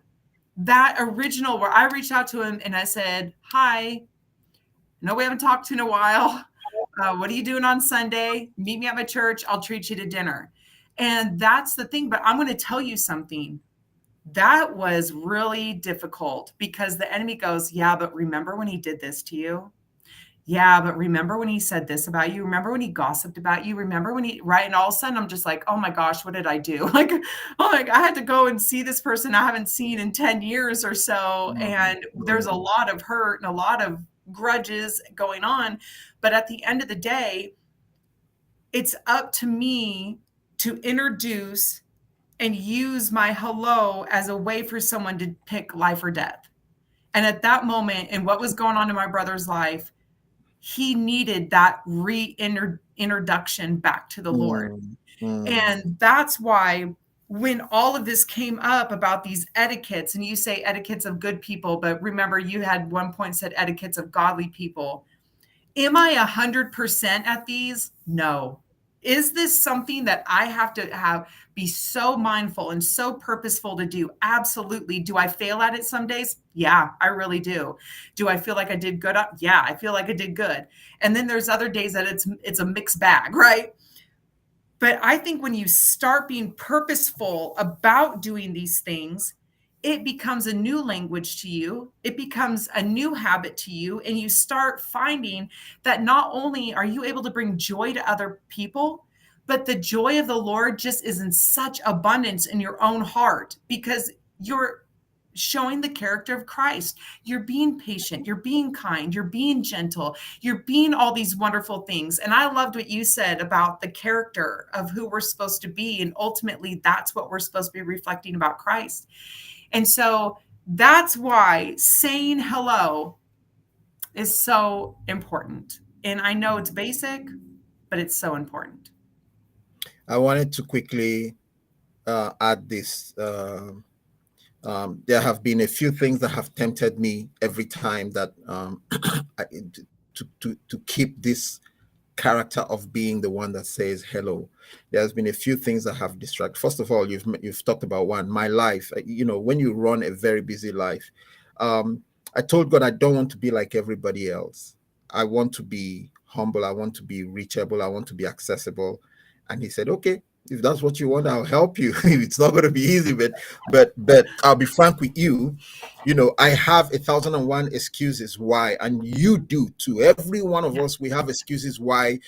that original, where I reached out to him and I said, hi, no, we haven't talked to in a while. What are you doing on Sunday? Meet me at my church. I'll treat you to dinner. And that's the thing. But I'm going to tell you something. That was really difficult, because the enemy goes, yeah, but remember when he did this to you? Yeah, but remember when he said this about you? Remember when he gossiped about you? Remember when right? And all of a sudden I'm just like, oh my gosh, what did I do? Like, I had to go and see this person I haven't seen in 10 years or so. And there's a lot of hurt and a lot of grudges going on. But at the end of the day, it's up to me to introduce and use my hello as a way for someone to pick life or death. And at that moment, and what was going on in my brother's life, he needed that reintroduction back to the Lord. And that's why when all of this came up about these etiquettes, and you say etiquettes of good people, but remember, you had one point said etiquettes of godly people. Am I 100% at these? No. Is this something that I have to be so mindful and so purposeful to do? Absolutely. Do I fail at it some days? Yeah, I really do. Do I feel like I did good? Yeah, I feel like I did good. And then there's other days that it's a mixed bag, right? But I think when you start being purposeful about doing these things, it becomes a new language to you. It becomes a new habit to you. And you start finding that not only are you able to bring joy to other people, but the joy of the Lord just is in such abundance in your own heart, because you're showing the character of Christ. You're being patient, you're being kind, you're being gentle, you're being all these wonderful things. And I loved what you said about the character of who we're supposed to be. And ultimately, that's what we're supposed to be reflecting about Christ. And so that's why saying hello is so important. And I know it's basic, but it's so important. I wanted to quickly add this. There have been a few things that have tempted me every time that to keep this character of being the one that says hello. There's been a few things that have distracted. First of all, you've talked about one, my life. When you run a very busy life, I told God I don't want to be like everybody else. I want to be humble. I want to be reachable. I want to be accessible. And he said, okay, if that's what you want, I'll help you. It's not going to be easy, but I'll be frank with you. You know, I have 1,001 excuses why, and you do too. Every one of Yeah. us, we have excuses why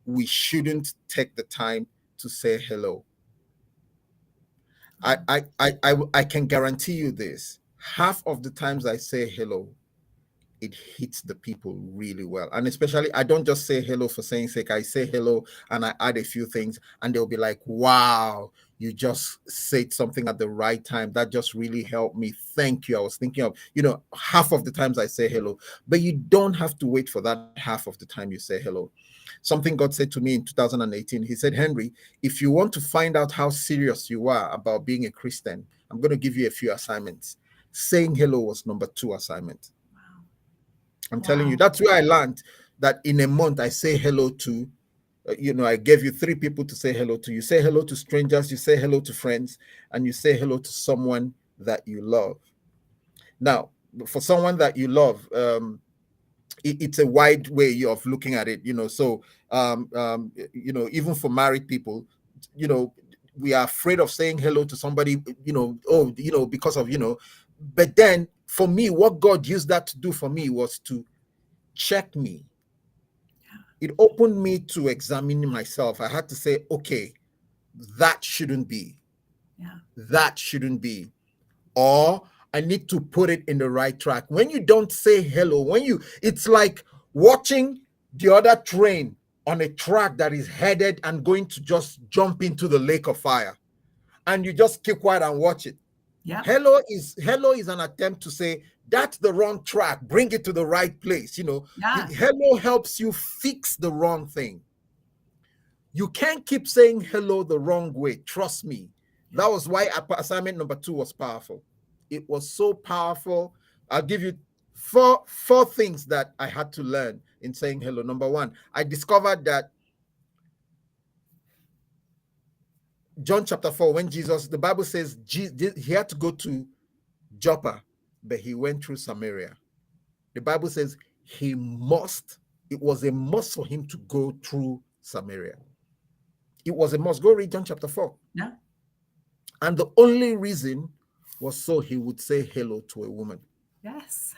we shouldn't take the time to say hello. I can guarantee you this. Half of the times I say hello, it hits the people really well. And especially, I don't just say hello for saying sake. I say hello and I add a few things, and they'll be like, wow, you just said something at the right time. That just really helped me. Thank you. I was thinking of, half of the times I say hello, but you don't have to wait for that half of the time you say hello. Something God said to me in 2018, He said, Henry, if you want to find out how serious you are about being a Christian, I'm going to give you a few assignments. Saying hello was number 2 assignment. I'm telling you, Wow. that's where I learned that in a month I say hello to, I gave you 3 people to say hello to. You say hello to strangers, you say hello to friends, and you say hello to someone that you love. Now, for someone that you love, it's a wide way of looking at it, So, even for married people, we are afraid of saying hello to somebody, because of, but then for me, what God used that to do for me was to check me. It opened me to examining myself. I had to say, okay, that shouldn't be. Yeah. That shouldn't be. Or I need to put it in the right track. When you don't say hello, it's like watching the other train on a track that is headed and going to just jump into the lake of fire. And you just keep quiet and watch it. Yeah. Hello is an attempt to say, that's the wrong track, bring it to the right place. Yeah. Hello helps you fix the wrong thing. You can't keep saying hello the wrong way. Trust me. That was why assignment number 2 was powerful. It was so powerful. I'll give you four things that I had to learn in saying hello. Number 1, I discovered that John chapter 4, when Jesus, the Bible says he had to go to Joppa, but he went through Samaria. The Bible says it was a must for him to go through Samaria. It was a must. Go read John chapter 4. Yeah. And the only reason was so he would say hello to a woman. Yes.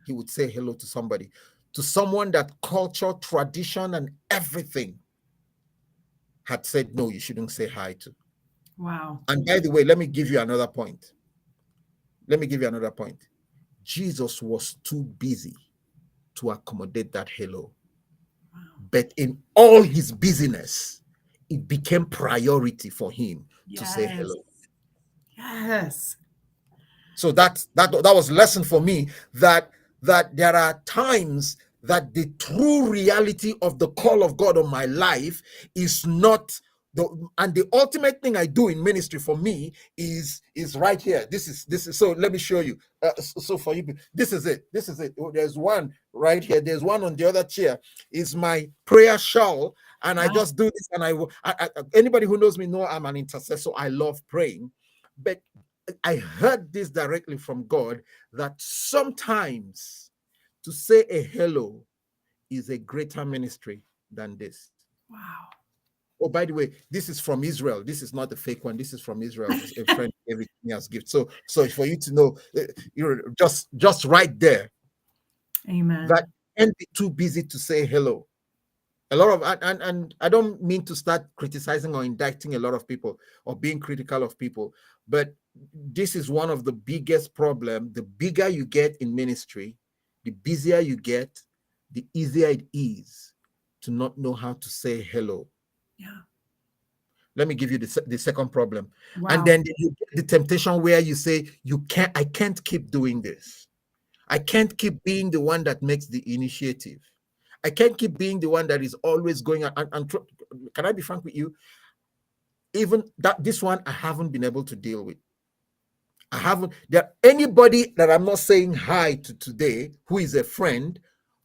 He would say hello to somebody, to someone that culture, tradition, and everything had said, no, you shouldn't say hi to. Wow. And by the way, let me give you another point. Jesus was too busy to accommodate that hello. Wow. But in all his busyness, it became priority for him to say hello. Yes. So that was a lesson for me, that there are times that the true reality of the call of God on my life is not and the ultimate thing I do in ministry for me is right here. This is so let me show you. So for you, this is it. There's one right here. There's one on the other chair. It's my prayer shawl, and I just do this. And I anybody who knows me know I'm an intercessor. I love praying, but I heard this directly from God, that sometimes to say a hello is a greater ministry than this. Wow. Oh, by the way, this is from Israel. This is not a fake one. This is from Israel. A friend gave it to me as gift. So for you to know, you're just right there. Amen. That can't be too busy to say hello. A lot of and I don't mean to start criticizing or indicting a lot of people or being critical of people, but this is one of the biggest problems. The bigger you get in ministry, the busier you get, the easier it is to not know how to say hello. Yeah. Let me give you the second problem. Wow. And then you get the temptation where you say, I can't keep doing this. I can't keep being the one that makes the initiative. I can't keep being the one that is always going and can I be frank with you? Even this one I haven't been able to deal with. Anybody that I'm not saying hi to today who is a friend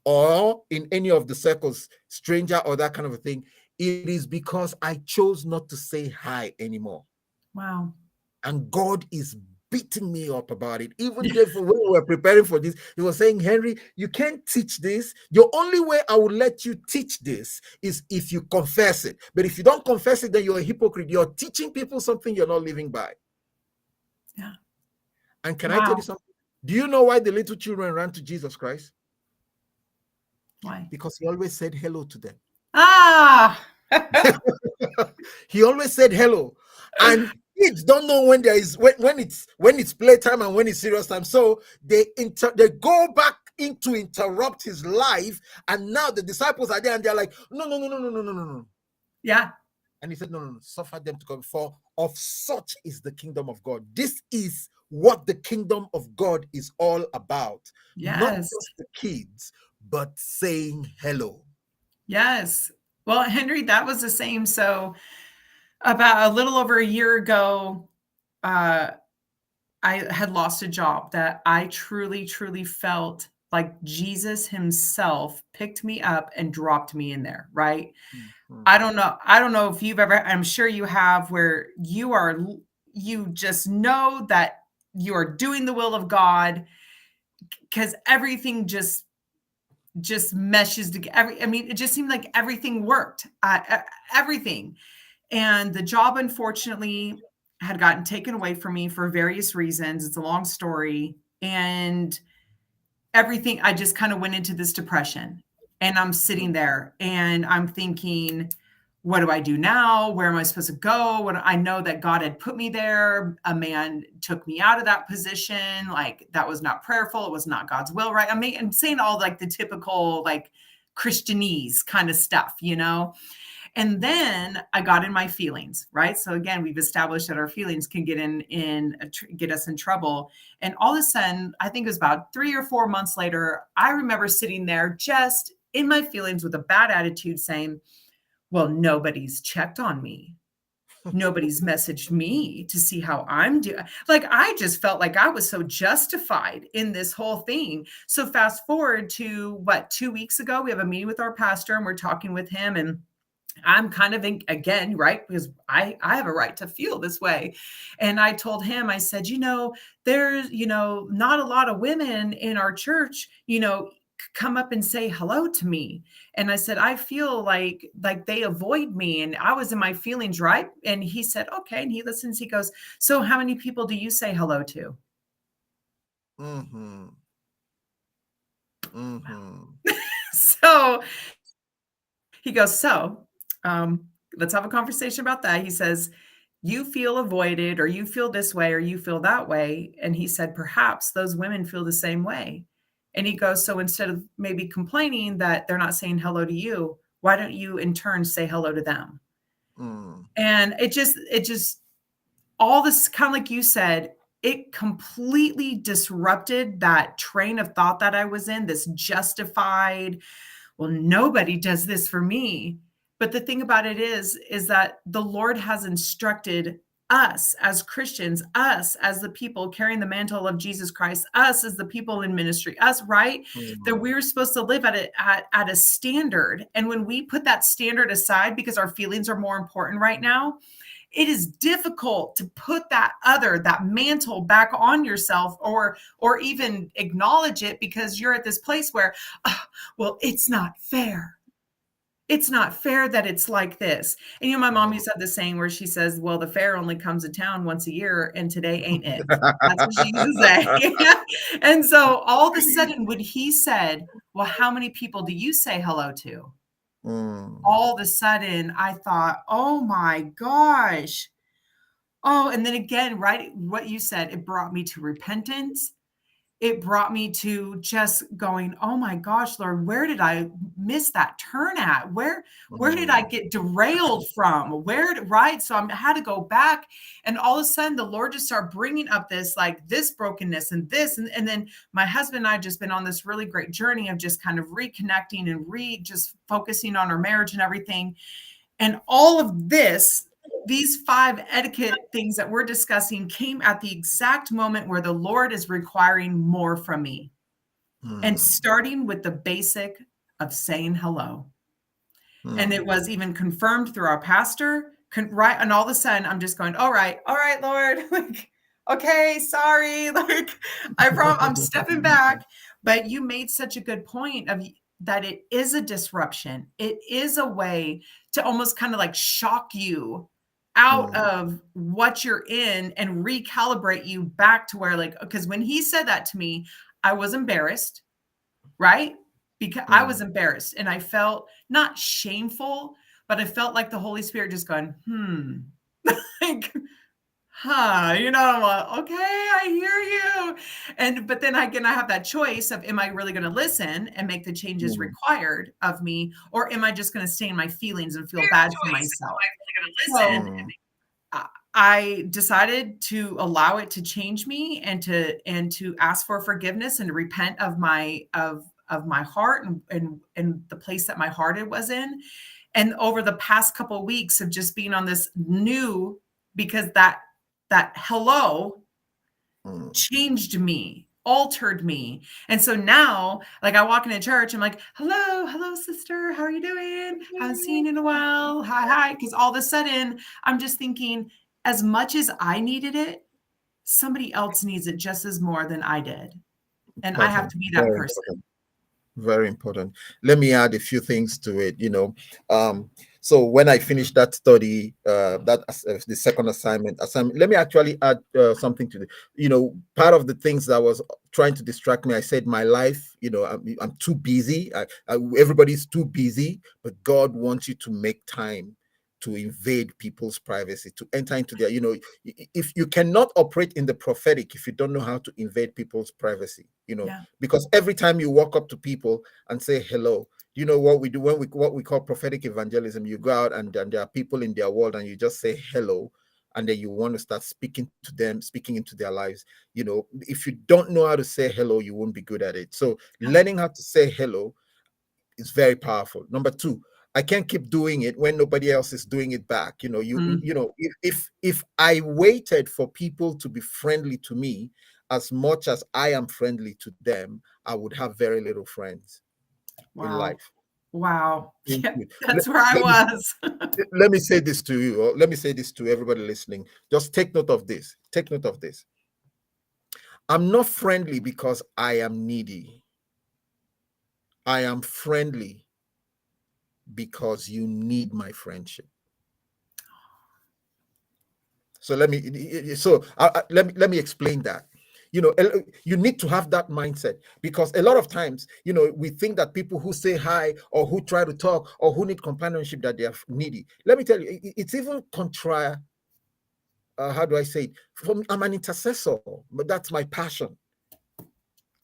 or in any of the circles, stranger or that kind of a thing, it is because I chose not to say hi anymore. Wow. And God is beating me up about it. Even therefore, when we were preparing for this, he was saying, Henry, you can't teach this. The only way I will let you teach this is if you confess it. But if you don't confess it, then you're a hypocrite. You're teaching people something you're not living by. Yeah. And can I tell you something? Do you know why the little children ran to Jesus Christ? Why? Because he always said hello to them. Ah. He always said hello. And kids don't know when it's playtime and when it's serious time. So they go back in to interrupt his life. And now the disciples are there and they're like, no. Yeah. And he said, no, suffer them to come, for of such is the kingdom of God. This is what the kingdom of God is all about. Yes. Not just the kids, but saying hello. Yes. Well, Henry, that was the same. So about a little over a year ago, I had lost a job that I truly, truly felt like Jesus himself picked me up and dropped me in there, right? Mm-hmm. I don't know if you've ever, I'm sure you have, where you just know that you are doing the will of God because everything just meshes together. I mean, it just seemed like everything worked, everything. And the job, unfortunately, had gotten taken away from me for various reasons. It's a long story. And everything, I just kind of went into this depression. And I'm sitting there and I'm thinking, what do I do now? Where am I supposed to go? When I know that God had put me there, a man took me out of that position. Like, that was not prayerful. It was not God's will, right? I mean, I'm saying all like the typical like Christianese kind of stuff, you know? And then I got in my feelings, right? So again, we've established that our feelings can get us in trouble. And all of a sudden, I think it was about 3 or 4 months later, I remember sitting there just in my feelings with a bad attitude saying, well, nobody's checked on me. Nobody's messaged me to see how I'm doing. Like, I just felt like I was so justified in this whole thing. So fast forward to 2 weeks ago, we have a meeting with our pastor and we're talking with him, and I'm kind of again, right? Because I have a right to feel this way. And I told him, I said, there's, not a lot of women in our church, come up and say hello to me. And I said, I feel like they avoid me. And I was in my feelings, right? And he said, okay. And he listens, he goes, so how many people do you say hello to? Mm-hmm. Mm-hmm. So he goes, let's have a conversation about that. He says, you feel avoided, or you feel this way, or you feel that way. And he said, perhaps those women feel the same way. And he goes, so instead of maybe complaining that they're not saying hello to you, why don't you in turn say hello to them? And it just, all this, kind of like you said, it completely disrupted that train of thought that I was in, this justified, well, nobody does this for me. But the thing about it is that the Lord has instructed us as Christians, us as the people carrying the mantle of Jesus Christ, us as the people in ministry, us, right? Mm-hmm. That we're supposed to live at a standard. And when we put that standard aside because our feelings are more important right now, it is difficult to put that mantle back on yourself, or even acknowledge it, because you're at this place where, well, it's not fair. It's not fair that it's like this. And my mom used to have this saying where she says, well, the fair only comes to town once a year, and today ain't it. That's what she used to say. And so all of a sudden, when he said, well, how many people do you say hello to? All of a sudden I thought, oh my gosh. Oh, and then again, right, what you said, it brought me to repentance. It brought me to just going, oh my gosh, Lord, where did I miss that turn at? Where did I get derailed from? Right? So I had to go back, and all of a sudden the Lord just started bringing up this brokenness and this. And then my husband and I just been on this really great journey of just kind of reconnecting and just focusing on our marriage and everything. And all of these 5 etiquette things that we're discussing came at the exact moment where the Lord is requiring more from me. And starting with the basic of saying hello. And it was even confirmed through our pastor, right? And all of a sudden I'm just going, all right, Lord, okay, sorry. Like I'm stepping back. But you made such a good point of that it is a disruption. It is a way to almost kind of like shock you out Mm, of what you're in and recalibrate you back to where like because when he said that to me, I was embarrassed, right? Because I was mm, embarrassed and I felt not shameful, but I felt like the Holy Spirit just going, like, I'm like, okay, I hear you. And but then again, I have that choice of am I really going to listen and make the changes mm. required of me, or am I just going to stay in my feelings and feel bad for myself? So Mm, I decided to allow it to change me and to ask for forgiveness and to repent of my heart and the place that my heart it was in. And over the past couple of weeks of just being on this new because that hello mm. changed me, altered me. And so now, like I walk into church, I'm like, hello, sister. How are you doing? Haven't seen you in a while. Hi. Because all of a sudden I'm just thinking, as much as I needed it, somebody else needs it just as more than I did. And I have Important. to be that Very person. important. Very important. Let me add a few things to it. So when I finished that study, the second assignment, let me actually add something to part of the things that was trying to distract me. I said my life, I'm too busy. Everybody's too busy, but God wants you to make time to invade people's privacy, to enter into their, if you cannot operate in the prophetic if you don't know how to invade people's privacy, Yeah. because every time you walk up to people and say hello, you know what we do when what we call prophetic evangelism. You go out and there are people in their world and you just say hello, and then you want to start speaking to them, speaking into their lives. If you don't know how to say hello, you won't be good at it. So Yeah. learning how to say hello is very powerful. Number two, I can't keep doing it when nobody else is doing it back. Mm. If I waited for people to be friendly to me as much as I am friendly to them, I would have very little friends in Wow. life. Wow. Thank Yeah, you. that's where I Let me was. let me say this to you, or let me say this to everybody listening. Just take note of this. Take note of this. I'm not friendly because I am needy. I am friendly because you need my friendship. So let me explain that. You need to have that mindset, because a lot of times, we think that people who say hi or who try to talk or who need companionship, that they are needy. Let me tell you, it's even contra. How do I say it? I'm an intercessor, but that's my passion.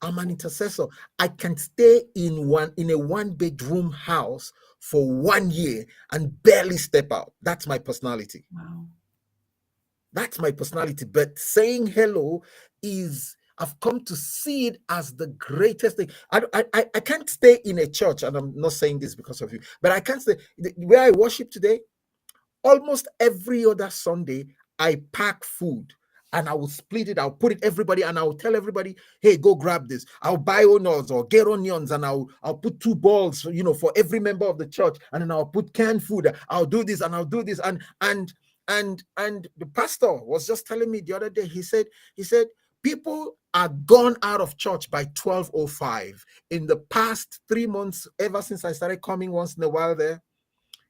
I'm an intercessor. I can stay in a one-bedroom house for 1 year and barely step out. That's my personality. Wow. That's my personality. But saying hello I've come to see it as the greatest thing. I can't stay in a church, and I'm not saying this because of you, but I can't stay where I worship today. Almost every other Sunday, I pack food and I will split it. I'll put it everybody, and I'll tell everybody, "Hey, go grab this." I'll buy onions or get onions, and I'll put 2 balls, for every member of the church, and then I'll put canned food. I'll do this and I'll do this, and the pastor was just telling me the other day. He said people are gone out of church by 12:05 in the past 3 months, ever since I started coming once in a while there.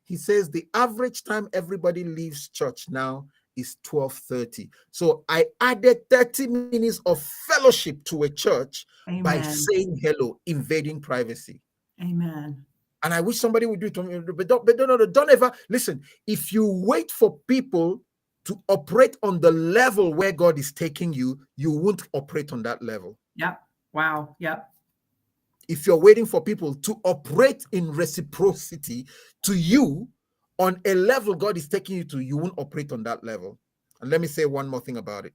He says the average time everybody leaves church now is 12:30. So I added 30 minutes of fellowship to a church by Amen. saying hello, invading privacy. Amen. And I wish somebody would do it to me, but don't ever listen. If you wait for people to operate on the level where God is taking you, you won't operate on that level. Yep. Wow. Yep. If you're waiting for people to operate in reciprocity to you on a level God is taking you to, you won't operate on that level. And let me say one more thing about it.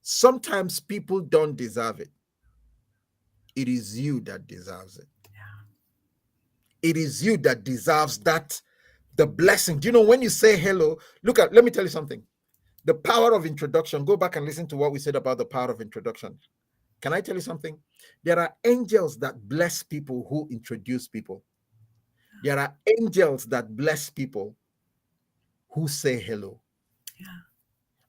Sometimes people don't deserve it. It is you that deserves it. It is you that deserves the blessing. Do you know when you say hello? Let me tell you something. The power of introduction. Go back and listen to what we said about the power of introduction. Can I tell you something? There are angels that bless people who introduce people. There are angels that bless people who say hello. Yeah.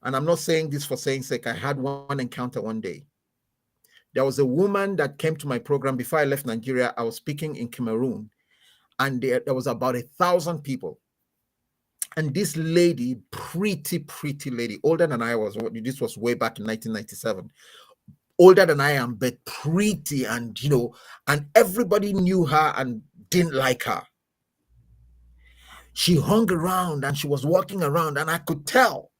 And I'm not saying this for saying sake. I had one encounter one day. There was a woman that came to my program before I left Nigeria. I was speaking in Cameroon, and there was about 1,000 people. And this lady, pretty lady, older than I was. This was way back in 1997. Older than I am, but pretty, and and everybody knew her and didn't like her. She hung around and she was walking around, and I could tell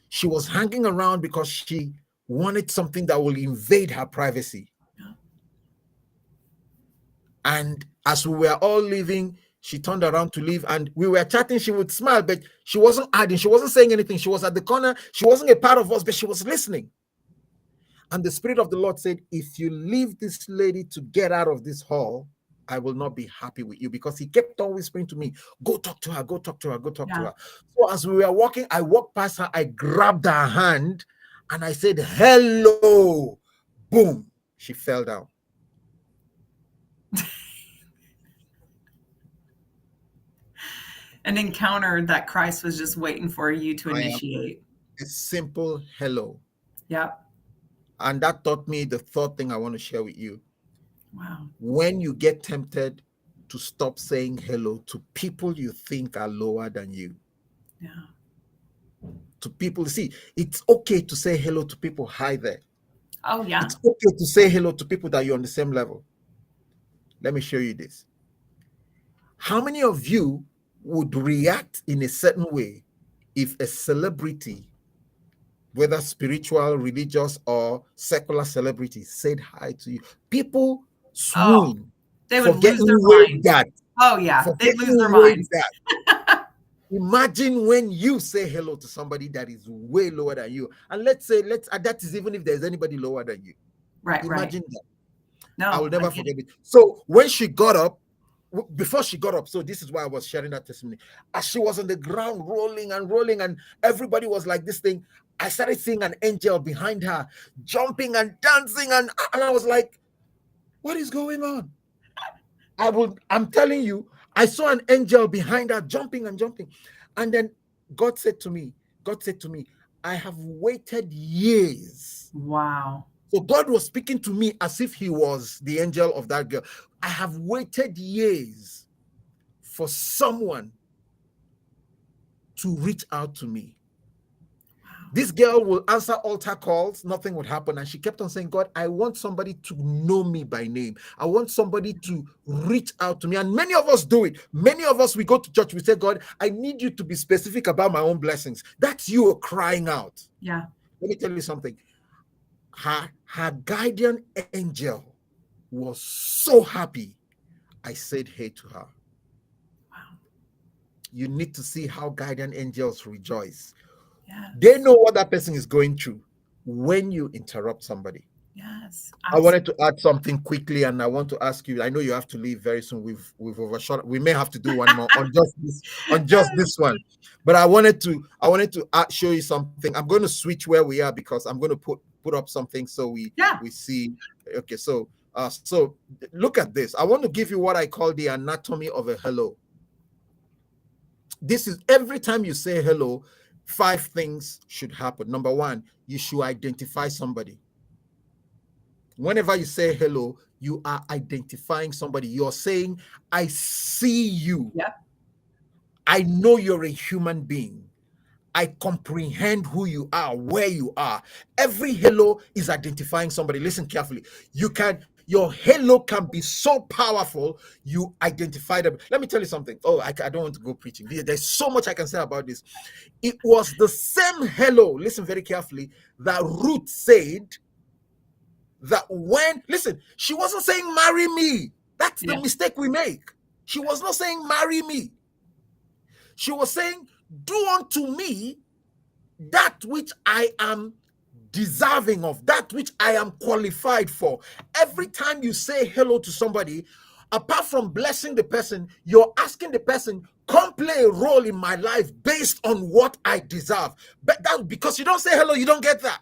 she was hanging around because she wanted something that will invade her privacy. And as we were all leaving, she turned around to leave, and we were chatting. She would smile, but she wasn't adding. She wasn't saying anything. She was at the corner. She wasn't a part of us, but she was listening. And the Spirit of the Lord said, if you leave this lady to get out of this hall, I will not be happy with you, because he kept on whispering to me, go talk to her, go talk to her, go talk to her. So as we were walking, I walked past her, I grabbed her hand, and I said, hello. Boom. She fell down. An encounter that Christ was just waiting for you to initiate. A simple hello. Yep. And that taught me the third thing I want to share with you. Wow. When you get tempted to stop saying hello to people you think are lower than you. Yeah. To people, see, it's okay to say hello to people high there. Oh, yeah. It's okay to say hello to people that you're on the same level. Let me show you this. How many of you would react in a certain way if a celebrity, whether spiritual, religious, or secular celebrity, said hi to you? People swoon. They would lose their minds. Oh, yeah. They'd lose their minds. Imagine when you say hello to somebody that is way lower than you. And let's say, that is even if there's anybody lower than you. Right. Imagine that. No, I will never forget it. So when she got up, before she got up, so this is why I was sharing that testimony. As she was on the ground rolling, and everybody was like this thing, I started seeing an angel behind her, jumping and dancing, and I was like, what is going on? I'm telling you, I saw an angel behind her jumping. And then God said to me, I have waited years. Wow. So God was speaking to me as if he was the angel of that girl. I have waited years for someone to reach out to me. This girl will answer altar calls, nothing would happen. And she kept on saying, God, I want somebody to know me by name. I want somebody to reach out to me. And many of us do it. Many of us, we go to church, we say, God, I need you to be specific about my own blessings. That's you crying out. Yeah. Let me tell you something. Her guardian angel was so happy. I said hey to her. Wow. You need to see how guardian angels rejoice. Yes. They know what that person is going through when you interrupt somebody. Yes. Absolutely. I wanted to add something quickly, and I want to ask you. I know you have to leave very soon. We've overshot. We may have to do one more on just this one. But I wanted to show you something. I'm going to switch where we are because I'm going to put up something so we see. Okay, so look at this. I want to give you what I call the anatomy of a hello. This is every time you say hello, 5 things should happen. Number 1, you should identify somebody. Whenever you say hello, you are identifying somebody. You're saying, I see you. Yep. I know you're a human being. I comprehend who you are, where you are. Every hello is identifying somebody. Listen carefully. Your halo can be so powerful, you identify them. Let me tell you something. Oh, I don't want to go preaching. There's so much I can say about this. It was the same hello, listen very carefully, that Ruth said that she wasn't saying marry me. That's the mistake we make. She was not saying marry me. She was saying, do unto me that which I am deserving of, that which I am qualified for. Every time you say hello to somebody, apart from blessing the person, you're asking the person, come play a role in my life based on what I deserve. But that, because you don't say hello, you don't get that.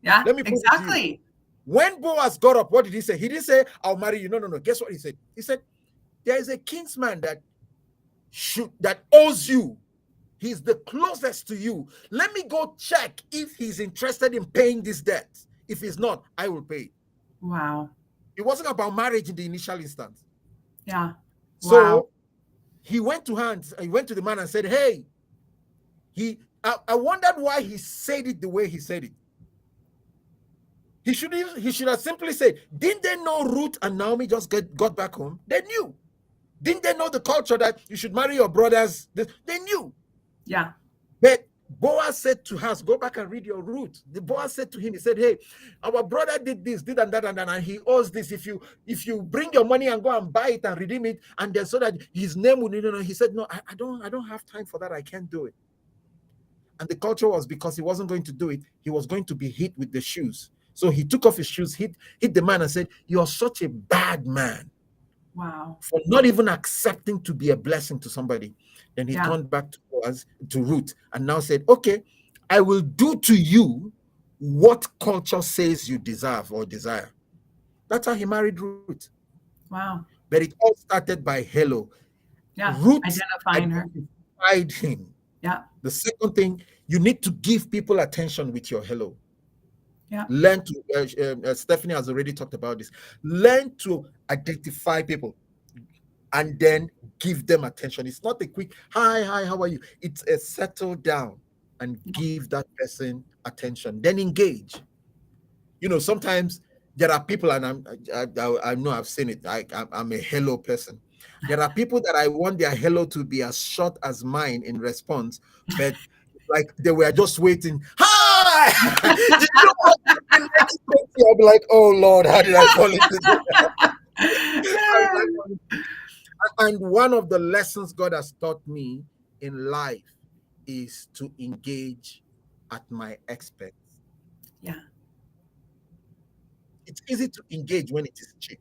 Yeah, let me put exactly. It to you. When Boaz got up, what did he say? He didn't say, I'll marry you. No. Guess what he said? He said, there is a kinsman that owes you. He's the closest to you. Let me go check if he's interested in paying this debt. If he's not, I will pay. Wow. It wasn't about marriage in the initial instance. Yeah. So Wow. he went to the man and said, hey, I wondered why he said it the way he said it. He should have simply said, didn't they know Ruth and Naomi just got back home? They knew. Didn't they know the culture that you should marry your brothers? They knew. Yeah. But Boaz said to us, go back and read your Ruth. The Boaz said to him, he said, hey, our brother did this, did and that, and he owes this. If you bring your money and go and buy it and redeem it, and then so that his name will, he said, no, I don't have time for that. I can't do it. And the culture was, because he wasn't going to do it, he was going to be hit with the shoes. So he took off his shoes, hit the man and said, you're such a bad man. Wow. For not even accepting to be a blessing to somebody. Then he turned back to Ruth and now said, okay, I will do to you what culture says you deserve or desire. That's how he married Ruth. Wow. But it all started by hello. Yeah. Ruth Identifying her. identified him. Yeah. The second thing, you need to give people attention with your hello. Yeah. Learn to, Stephanie has already talked about this. Learn to identify people and then give them attention. It's not a quick, hi, how are you? It's a settle down and give that person attention. Then engage. Sometimes there are people, and I know I've seen it. I'm a hello person. There are people that I want their hello to be as short as mine in response, but like they were just waiting. Hi! Did you know what? I'll be like, oh Lord, how did I fall into this? And one of the lessons God has taught me in life is to engage at my expense. Yeah. It's easy to engage when it is cheap.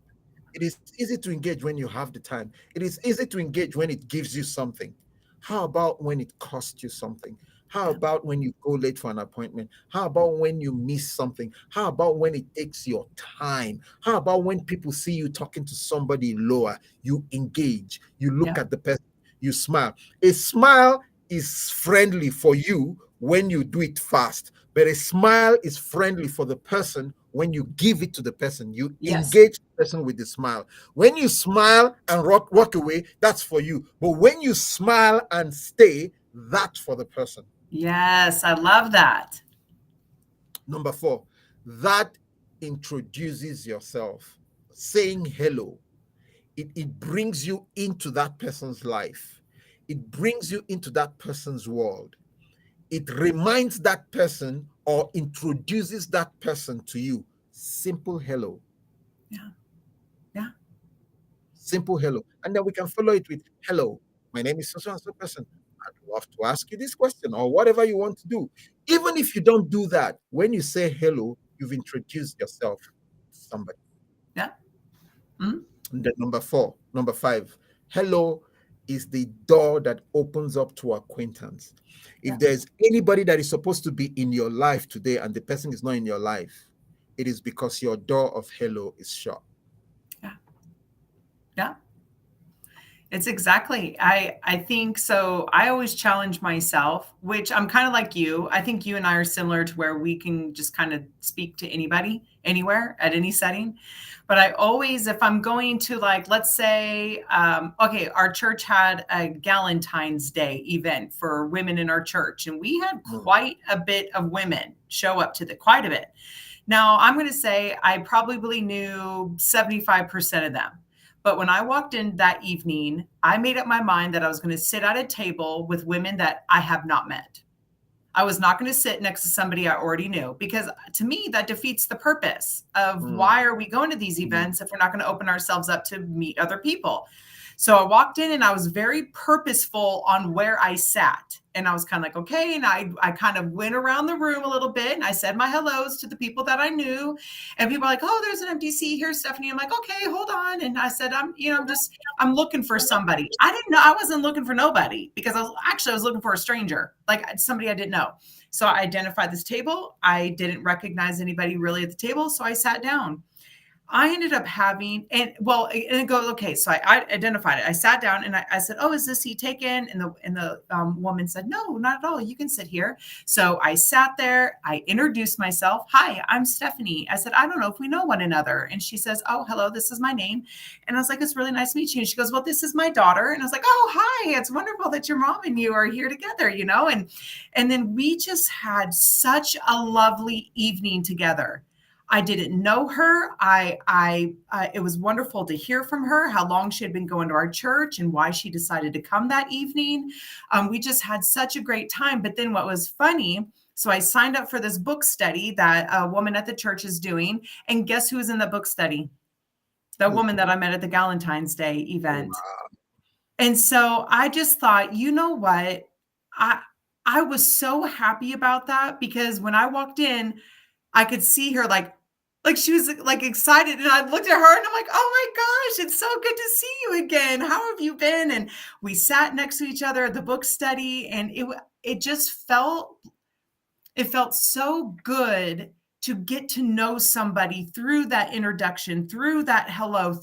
It is easy to engage when you have the time. It is easy to engage when it gives you something. How about when it costs you something? How about when you go late for an appointment? How about when you miss something? How about when it takes your time? How about when people see you talking to somebody lower? You engage, you look at the person, you smile. A smile is friendly for you when you do it fast, but a smile is friendly for the person when you give it to the person. You engage the person with the smile. When you smile and walk away, that's for you. But when you smile and stay, that's for the person. Yes, I love that. Number 4, that introduces yourself. Saying hello, it brings you into that person's life. It brings you into that person's world. It reminds that person or introduces that person to you. Simple hello. Yeah. Simple hello. And then we can follow it with, hello, my name is so-and-so person. I'd love to ask you this question or whatever you want to do. Even if you don't do that, when you say hello, you've introduced yourself to somebody. Yeah. Mm-hmm. And then number 5, hello is the door that opens up to acquaintance. If there's anybody that is supposed to be in your life today and the person is not in your life, it is because your door of hello is shut. Yeah. It's exactly. I think so. I always challenge myself, which I'm kind of like you. I think you and I are similar to where we can just kind of speak to anybody, anywhere, at any setting. But I always, if I'm going to like, let's say, okay, our church had a Galentine's Day event for women in our church, and we had quite a bit of women show up to quite a bit. Now, I'm going to say I probably knew 75% of them. But when I walked in that evening, I made up my mind that I was going to sit at a table with women that I have not met. I was not going to sit next to somebody I already knew, because to me, that defeats the purpose of why are we going to these events if we're not going to open ourselves up to meet other people. So I walked in and I was very purposeful on where I sat. And I was kind of like, okay. And I kind of went around the room a little bit and I said my hellos to the people that I knew. And people were like, oh, there's an empty seat here, Stephanie. I'm like, okay, hold on. And I said, I'm looking for somebody. I didn't know. I wasn't looking for nobody, because I was looking for a stranger, like somebody I didn't know. So I identified this table. I didn't recognize anybody really at the table. So I sat down. I ended up having, and well, and it goes, okay, so I identified it. I sat down and I said, oh, is this seat taken? And the woman said, no, not at all. You can sit here. So I sat there, I introduced myself. Hi, I'm Stephanie. I said, I don't know if we know one another. And she says, oh, hello, this is my name. And I was like, it's really nice to meet you. And she goes, well, this is my daughter. And I was like, oh, hi, it's wonderful that your mom and you are here together, and then we just had such a lovely evening together. I didn't know her. It was wonderful to hear from her, how long she had been going to our church and why she decided to come that evening. We just had such a great time. But then what was funny, so I signed up for this book study that a woman at the church is doing. And guess who was in the book study? The woman that I met at the Valentine's Day event. And so I just thought, you know what? I was so happy about that, because when I walked in, I could see her like she was like excited, and I looked at her and I'm like, oh my gosh, it's so good to see you again. How have you been? And we sat next to each other at the book study, and it just felt so good to get to know somebody through that introduction, through that hello,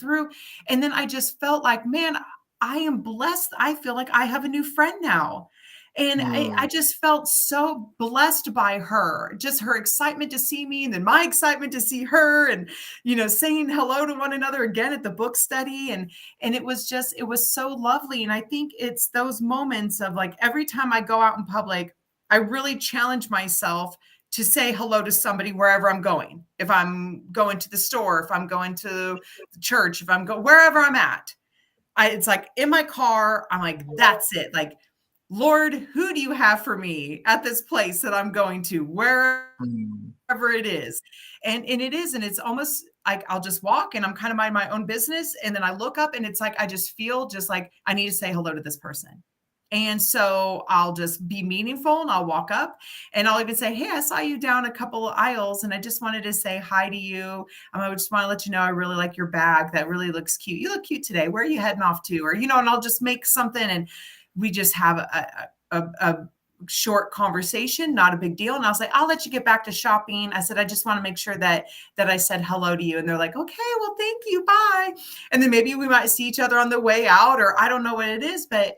and then I just felt like, man, I am blessed. I feel like I have a new friend now. And I just felt so blessed by her, just her excitement to see me, and then my excitement to see her, and, saying hello to one another again at the book study. And it was so lovely. And I think it's those moments of like, every time I go out in public, I really challenge myself to say hello to somebody wherever I'm going. If I'm going to the store, if I'm going to the church, if I'm going wherever I'm at, it's like in my car, I'm like, that's it. Like, Lord, who do you have for me at this place that I'm going to, wherever it is? And it is, and it's almost like I'll just walk and I'm kind of mind my own business. And then I look up and it's like, I just feel just like I need to say hello to this person. And so I'll just be meaningful and I'll walk up and I'll even say, hey, I saw you down a couple of aisles and I just wanted to say hi to you. I would just want to let you know I really like your bag. That really looks cute. You look cute today. Where are you heading off to? Or, and I'll just make something, and we just have a short conversation, not a big deal. And I'll say, I'll let you get back to shopping. I said, I just want to make sure that I said hello to you. And they're like, okay, well, thank you. Bye. And then maybe we might see each other on the way out, or I don't know what it is, but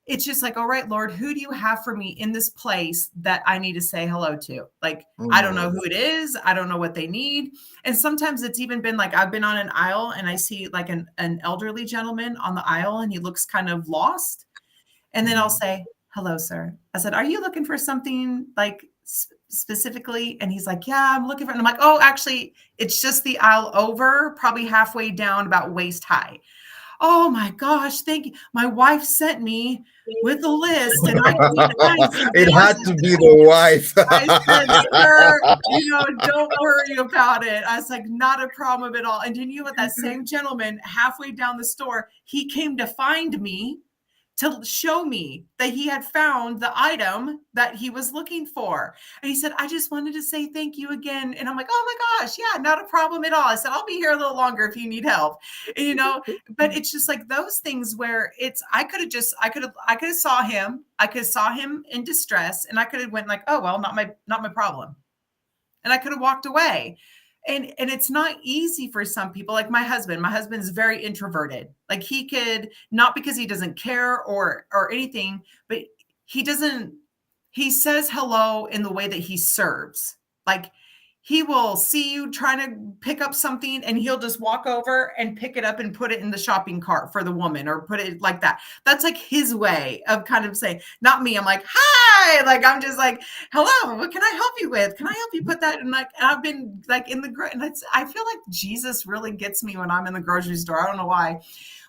it's just like, all right, Lord, who do you have for me in this place that I need to say hello to? Like, I don't know who it is. I don't know what they need. And sometimes it's even been like, I've been on an aisle and I see like an elderly gentleman on the aisle and he looks kind of lost. And then I'll say, hello, sir. I said, are you looking for something like specifically? And he's like, yeah, I'm looking for it. And I'm like, oh, actually, it's just the aisle over, probably halfway down, about waist high. Oh my gosh, thank you. My wife sent me with a list, and I it had to be the wife. I said, sir, don't worry about it. I was like, not a problem at all. And then what, that same gentleman halfway down the store, he came to find me to show me that he had found the item that he was looking for. And he said, I just wanted to say thank you again. And I'm like, oh my gosh, yeah, not a problem at all. I said, I'll be here a little longer if you need help. And, but it's just like those things where I could have saw him. I could have saw him in distress, and I could have went like, oh, well, not my problem. And I could have walked away. And it's not easy for some people. Like my husband's very introverted. Like he could, not because he doesn't care or anything, but he says hello in the way that he serves. Like he will see you trying to pick up something and he'll just walk over and pick it up and put it in the shopping cart for the woman, or put it like that. That's like his way of kind of saying, not me. I'm like, hi, like, I'm just like, hello, what can I help you with? Can I help you put that in? Like, I've been like in I feel like Jesus really gets me when I'm in the grocery store. I don't know why.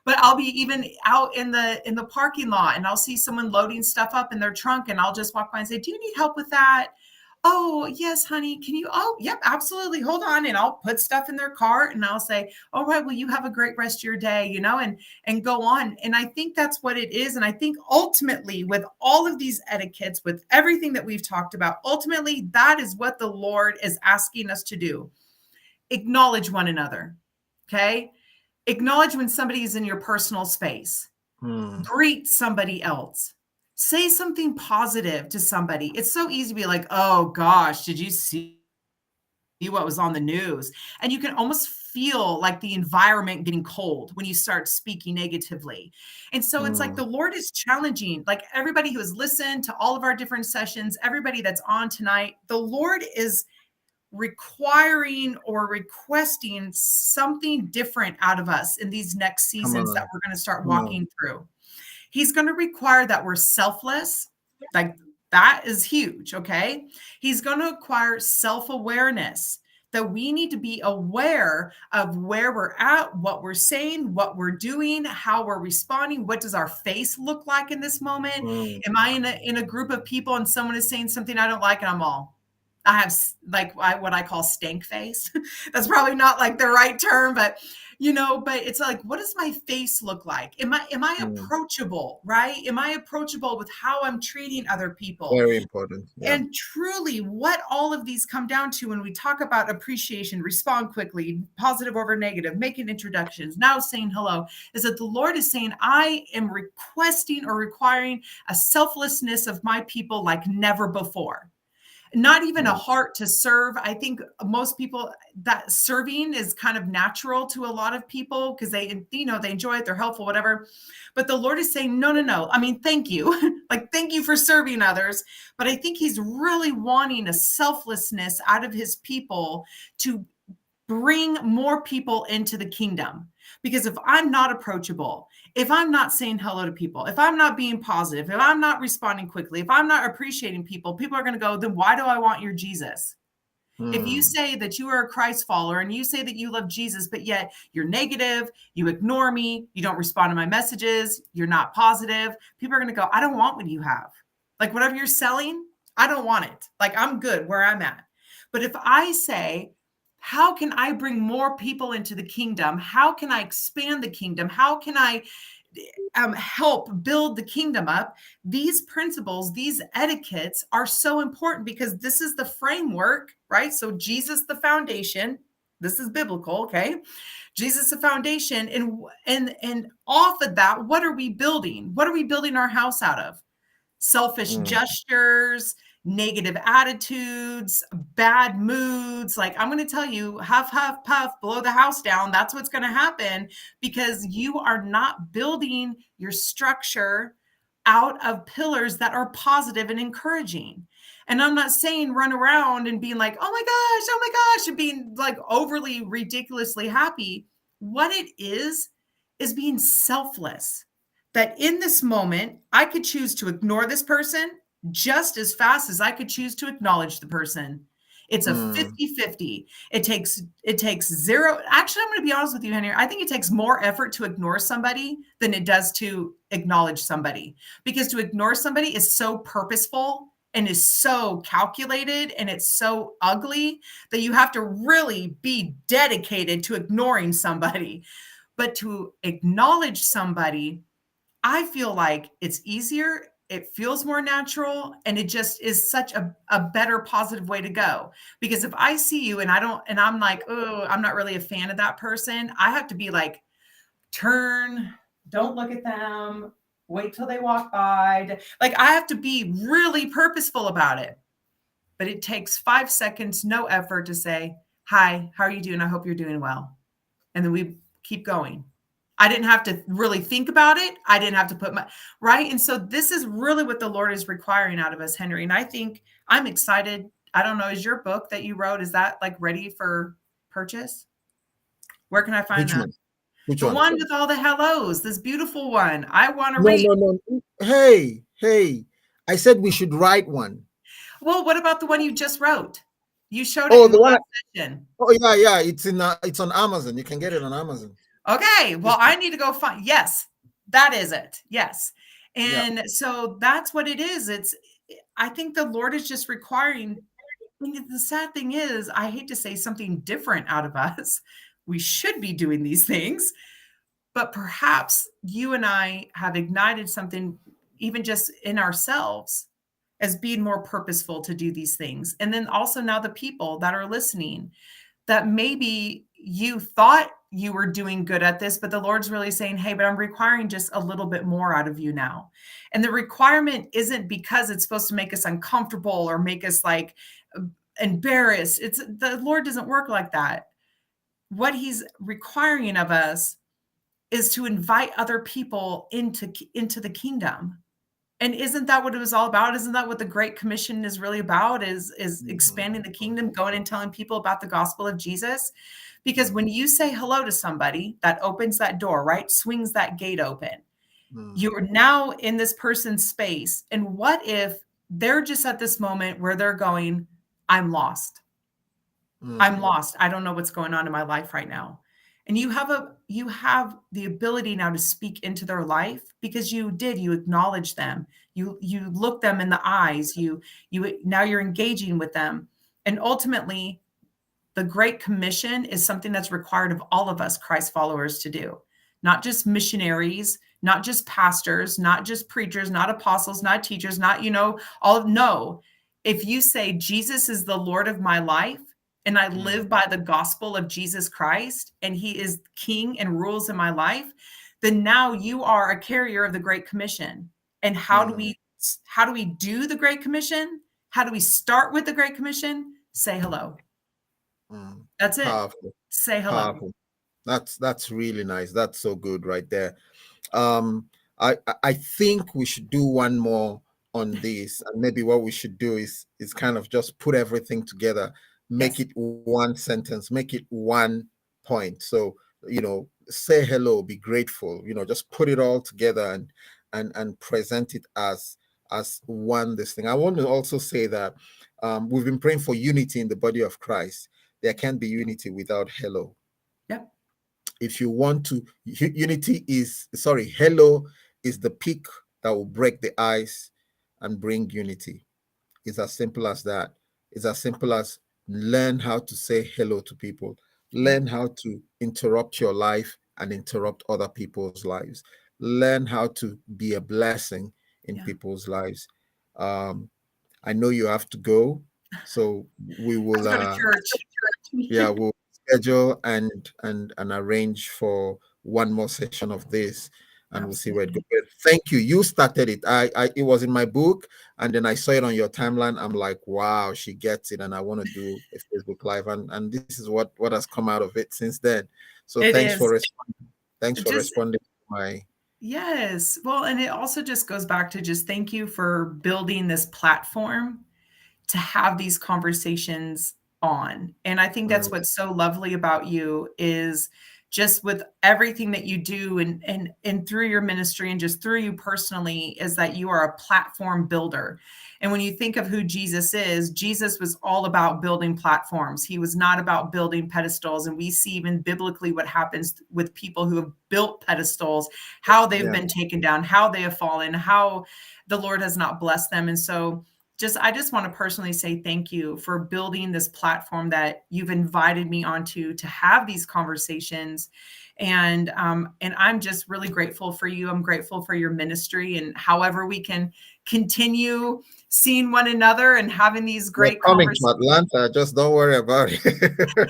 But I'll be even out in the parking lot and I'll see someone loading stuff up in their trunk, and I'll just walk by and say, do you need help with that? Oh, yes, honey. Can you? Oh, yep, absolutely. Hold on. And I'll put stuff in their cart and I'll say, all right, well, you have a great rest of your day, and go on. And I think that's what it is. And I think ultimately with all of these etiquettes, with everything that we've talked about, ultimately that is what the Lord is asking us to do. Acknowledge one another. Okay. Acknowledge when somebody is in your personal space. Greet somebody else. Say something positive to somebody. It's so easy to be like, oh gosh, did you see what was on the news? And you can almost feel like the environment getting cold when you start speaking negatively. And so it's like the Lord is challenging, like everybody who has listened to all of our different sessions, everybody that's on tonight, the Lord is requiring or requesting something different out of us in these next Come seasons that on. we're going to start Come on. walking through. He's going to require that we're selfless. Like that is huge. Okay. He's going to acquire self-awareness, that we need to be aware of where we're at, what we're saying, what we're doing, how we're responding. What does our face look like in this moment? Mm, Am I in a group of people and someone is saying something I don't like and I have like what I call stank face. That's probably not like the right term, but but it's like, what does my face look like? Am I mm. approachable, right? Am I approachable with how I'm treating other people? Very important. Yeah. And truly, what all of these come down to when we talk about appreciation, respond quickly, positive over negative, making introductions, now saying hello, is that the Lord is saying, I am requesting or requiring a selflessness of my people like never before. Not even a Mm, heart to serve. I think most people, that serving is kind of natural to a lot of people because they enjoy it, they're helpful, whatever. But the Lord is saying, no, no, no. I mean, thank you. Like, thank you for serving others. But I think he's really wanting a selflessness out of his people to bring more people into the kingdom. Because if I'm not approachable, if I'm not saying hello to people, if I'm not being positive, if I'm not responding quickly, if I'm not appreciating people, people are going to go, then why do I want your Jesus? If you mm, say that you are a Christ follower and you say that you love Jesus, but yet you're negative, you ignore me, you don't respond to my messages, you're not positive, people are going to go, I don't want what you have. Like whatever you're selling, I don't want it. Like I'm good where I'm at. But if I say, how can I bring more people into the kingdom? How can I expand the kingdom? How can I help build the kingdom up? These principles, these etiquettes are so important because this is the framework, right? So Jesus, the foundation. This is biblical, okay? Jesus, the foundation, and off of that, what are we building? What are we building our house out of? Selfish mm, gestures, negative attitudes, bad moods. Like I'm going to tell you, huff, huff, puff, blow the house down. That's what's going to happen because you are not building your structure out of pillars that are positive and encouraging. And I'm not saying run around and being like, oh my gosh, and being like overly ridiculously happy. What it is being selfless, that in this moment, I could choose to ignore this person just as fast as I could choose to acknowledge the person. It's a mm, 50-50. It takes zero. Actually, I'm going to be honest with you, Henry. I think it takes more effort to ignore somebody than it does to acknowledge somebody. Because to ignore somebody is so purposeful and is so calculated and it's so ugly that you have to really be dedicated to ignoring somebody. But to acknowledge somebody, I feel like it's easier, it feels more natural, and it just is such a better positive way to go. Because if I see you and I'm like, oh, I'm not really a fan of that person, I have to be like, turn, don't look at them, wait till they walk by. Like I have to be really purposeful about it. But it takes 5 seconds, no effort to say, hi, how are you doing? I hope you're doing well. And then we keep going. I didn't have to really think about it. I didn't have to put my right. And so this is really what the Lord is requiring out of us, Henry. And I think I'm excited. I don't know, is your book that you wrote, is that like ready for purchase? Where can I find which that? one? Which The one? one with all the hellos, this beautiful one. I want to No, read. no, no. Hey, hey. I said we should write one. Well, what about the one you just wrote? You showed it Oh, in the the one. last session. Oh, yeah, yeah. It's on Amazon. You can get it on Amazon. Okay, well, Just I need to go find. Yes, that is it. Yes. yeah. And so that's what it is. I think the Lord is just requiring. The sad thing is, I hate to say something different out of us. We should be doing these things, but perhaps you and I have ignited something, even just in ourselves, as being more purposeful to do these things. And then also now the people that are listening, that maybe you thought you were doing good at this, but the Lord's really saying, hey, but I'm requiring just a little bit more out of you now. And the requirement isn't because it's supposed to make us uncomfortable or make us like embarrassed. It's the Lord doesn't work like that. what he's requiring of us is to invite other people into the kingdom. And isn't that what it was all about? Isn't that what the Great Commission is really about? Is expanding the kingdom, going and telling people about the gospel of Jesus? Because when you say hello to somebody, that opens that door, right? Swings that gate open. You're now in this person's space. And what if they're just at this moment where they're going, I'm lost. I'm lost. I don't know what's going on in my life right now. And you have the ability now to speak into their life because you acknowledge them. You look them in the eyes. Now you're engaging with them. And ultimately, the Great Commission is something that's required of all of us Christ followers to do. Not just missionaries, not just pastors, not just preachers, not apostles, not teachers, not, no. If you say Jesus is the Lord of my life, and I live by the gospel of Jesus Christ, and he is king and rules in my life, then now you are a carrier of the Great Commission. And how do we do the Great Commission? How do we start with the Great Commission? Say hello. That's it. Powerful. Say hello. Powerful. That's really nice. That's so good right there. I think we should do one more on this, and maybe what we should do is kind of just put everything together, make Yes. it one sentence, make it one point. So say hello, be grateful. Just put it all together and present it as one. This thing. I want to also say that we've been praying for unity in the body of Christ. There can't be unity without hello. Yep. If you want to, hello is the peak that will break the ice and bring unity. It's as simple as that. It's as simple as learn how to say hello to people, learn how to interrupt your life and interrupt other people's lives, learn how to be a blessing in people's lives. I know you have to go, so we will Let's go to church. we'll schedule and arrange for one more session of this, and we'll see where it goes. But thank you. You started it. I it was in my book, and then I saw it on your timeline. I'm like, wow, she gets it, and I want to do a Facebook Live, and this is what has come out of it since then. So It thanks is. for responding. Thanks for Just responding to my. Yes. Well, and it also just goes back to just thank you for building this platform to have these conversations on. And I think that's what's so lovely about you is just with everything that you do and through your ministry and just through you personally is that you are a platform builder. And when you think of who Jesus is, Jesus was all about building platforms. He was not about building pedestals. And we see even biblically what happens with people who have built pedestals, how they've been taken down, how they have fallen, how the Lord has not blessed them. And so I just want to personally say thank you for building this platform that you've invited me onto to have these conversations. And I'm just really grateful for you. I'm grateful for your ministry and however we can continue seeing one another and having these great Coming to conversations. Atlanta, just don't worry about it.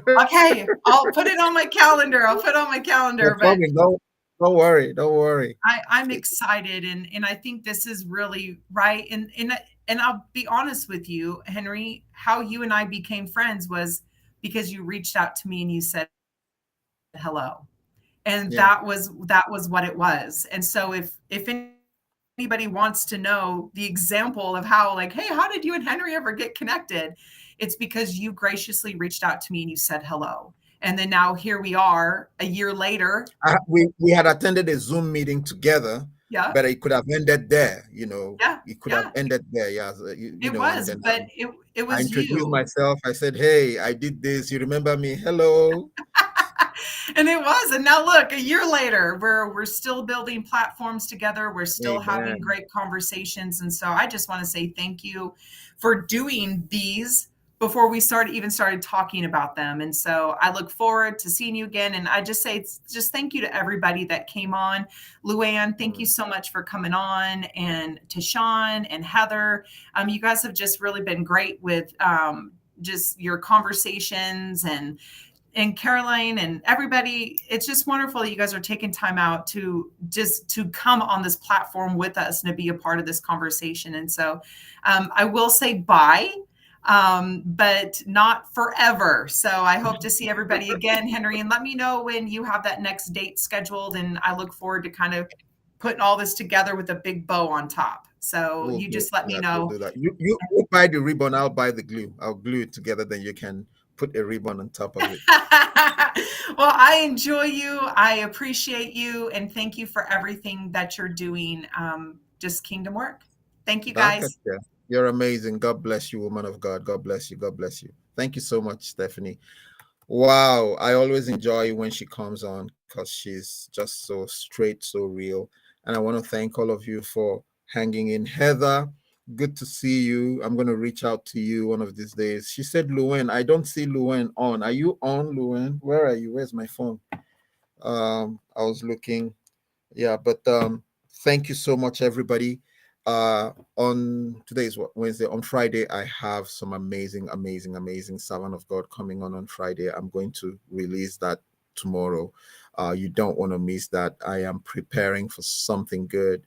Okay, I'll put it on my calendar. Don't worry. I'm excited, and I think this is really right. And I'll be honest with you, Henry, how you and I became friends was because you reached out to me and you said hello, and that was what it was. And so if anybody wants to know the example of how, like, hey, how did you and Henry ever get connected? It's because you graciously reached out to me and you said hello. And then now here we are a year later. We had attended a Zoom meeting together, but it could have ended there, It could have ended there, it was I introduced you. myself. I said, hey, I did this. You remember me? Hello. And it was. And now look, a year later, we're still building platforms together. We're still having great conversations. And so I just want to say thank you for doing these before we started talking about them. And so I look forward to seeing you again. And I just say just thank you to everybody that came on. Luann, thank you so much for coming on, and to Sean and Heather. You guys have just really been great with just your conversations, and Caroline and everybody. It's just wonderful that you guys are taking time out to come on this platform with us and to be a part of this conversation. And so I will say bye. but not forever. So I hope to see everybody again, Henry, and let me know when you have that next date scheduled. And I look forward to kind of putting all this together with a big bow on top. So We'll you do just let me that. know. We'll do that. You buy the ribbon, I'll buy the glue. I'll glue it together, then you can put a ribbon on top of it. Well, I enjoy you. I appreciate you. And thank you for everything that you're doing. Just kingdom work. Thank you, guys. You're amazing. God bless you, woman of God. God bless you. God bless you. Thank you so much, Stephanie. Wow. I always enjoy when she comes on because she's just so straight, so real. And I want to thank all of you for hanging in. Heather, good to see you. I'm going to reach out to you one of these days. She said, Luwen. I don't see Luwen on. Are you on, Luwen? Where are you? Where's my phone? I was looking. Yeah, but thank you so much, everybody. On today's Wednesday. On Friday, I have some amazing servant of God coming on Friday. I'm going to release that tomorrow. You don't want to miss that. I am preparing for something good.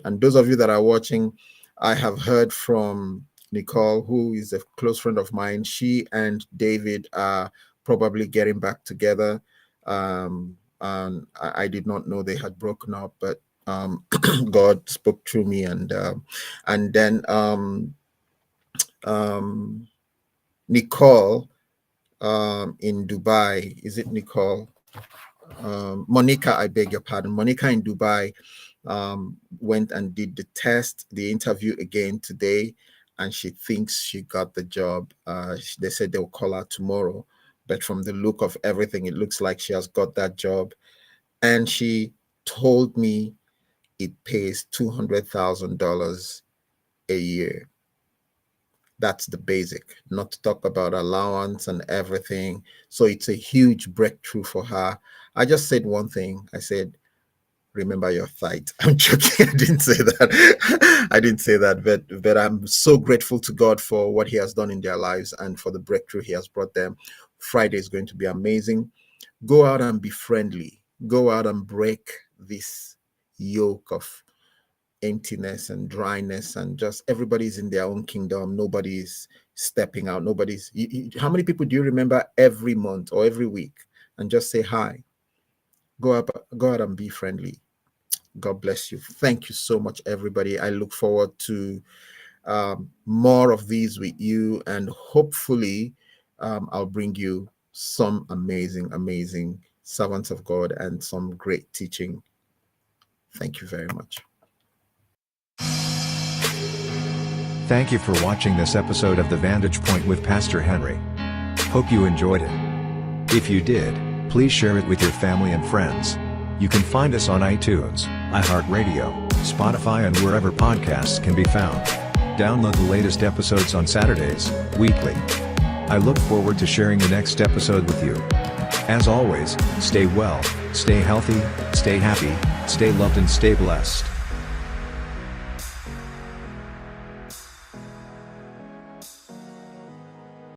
And those of you that are watching, I have heard from Nicole, who is a close friend of mine. She and David are probably getting back together. And I did not know they had broken up, but God spoke through me, and then Nicole in Dubai. Is it Nicole? Monica, I beg your pardon. Monica in Dubai went and did the test, the interview again today, and she thinks she got the job. They said they'll call her tomorrow, but from the look of everything, it looks like she has got that job. And she told me it pays $200,000 a year. That's the basic, not to talk about allowance and everything. So it's a huge breakthrough for her. I just said one thing. I said, remember your fight. I'm joking. I didn't say that. But I'm so grateful to God for what he has done in their lives and for the breakthrough he has brought them. Friday is going to be amazing. Go out and be friendly. Go out and break this yoke of emptiness and dryness, and just everybody's in their own kingdom. Nobody's stepping out. How many people do you remember every month or every week and just say hi? Go out and be friendly. God bless you. Thank you so much, everybody. I look forward to more of these with you, and hopefully I'll bring you some amazing servants of God and some great teaching. Thank you very much. Thank you for watching this episode of The Vantage Point with Pastor Henry. Hope you enjoyed it. If you did, please share it with your family and friends. You can find us on iTunes, iHeartRadio, Spotify, and wherever podcasts can be found. Download the latest episodes on Saturdays, weekly. I look forward to sharing the next episode with you. As always, stay well, stay healthy, stay happy, stay loved, and stay blessed.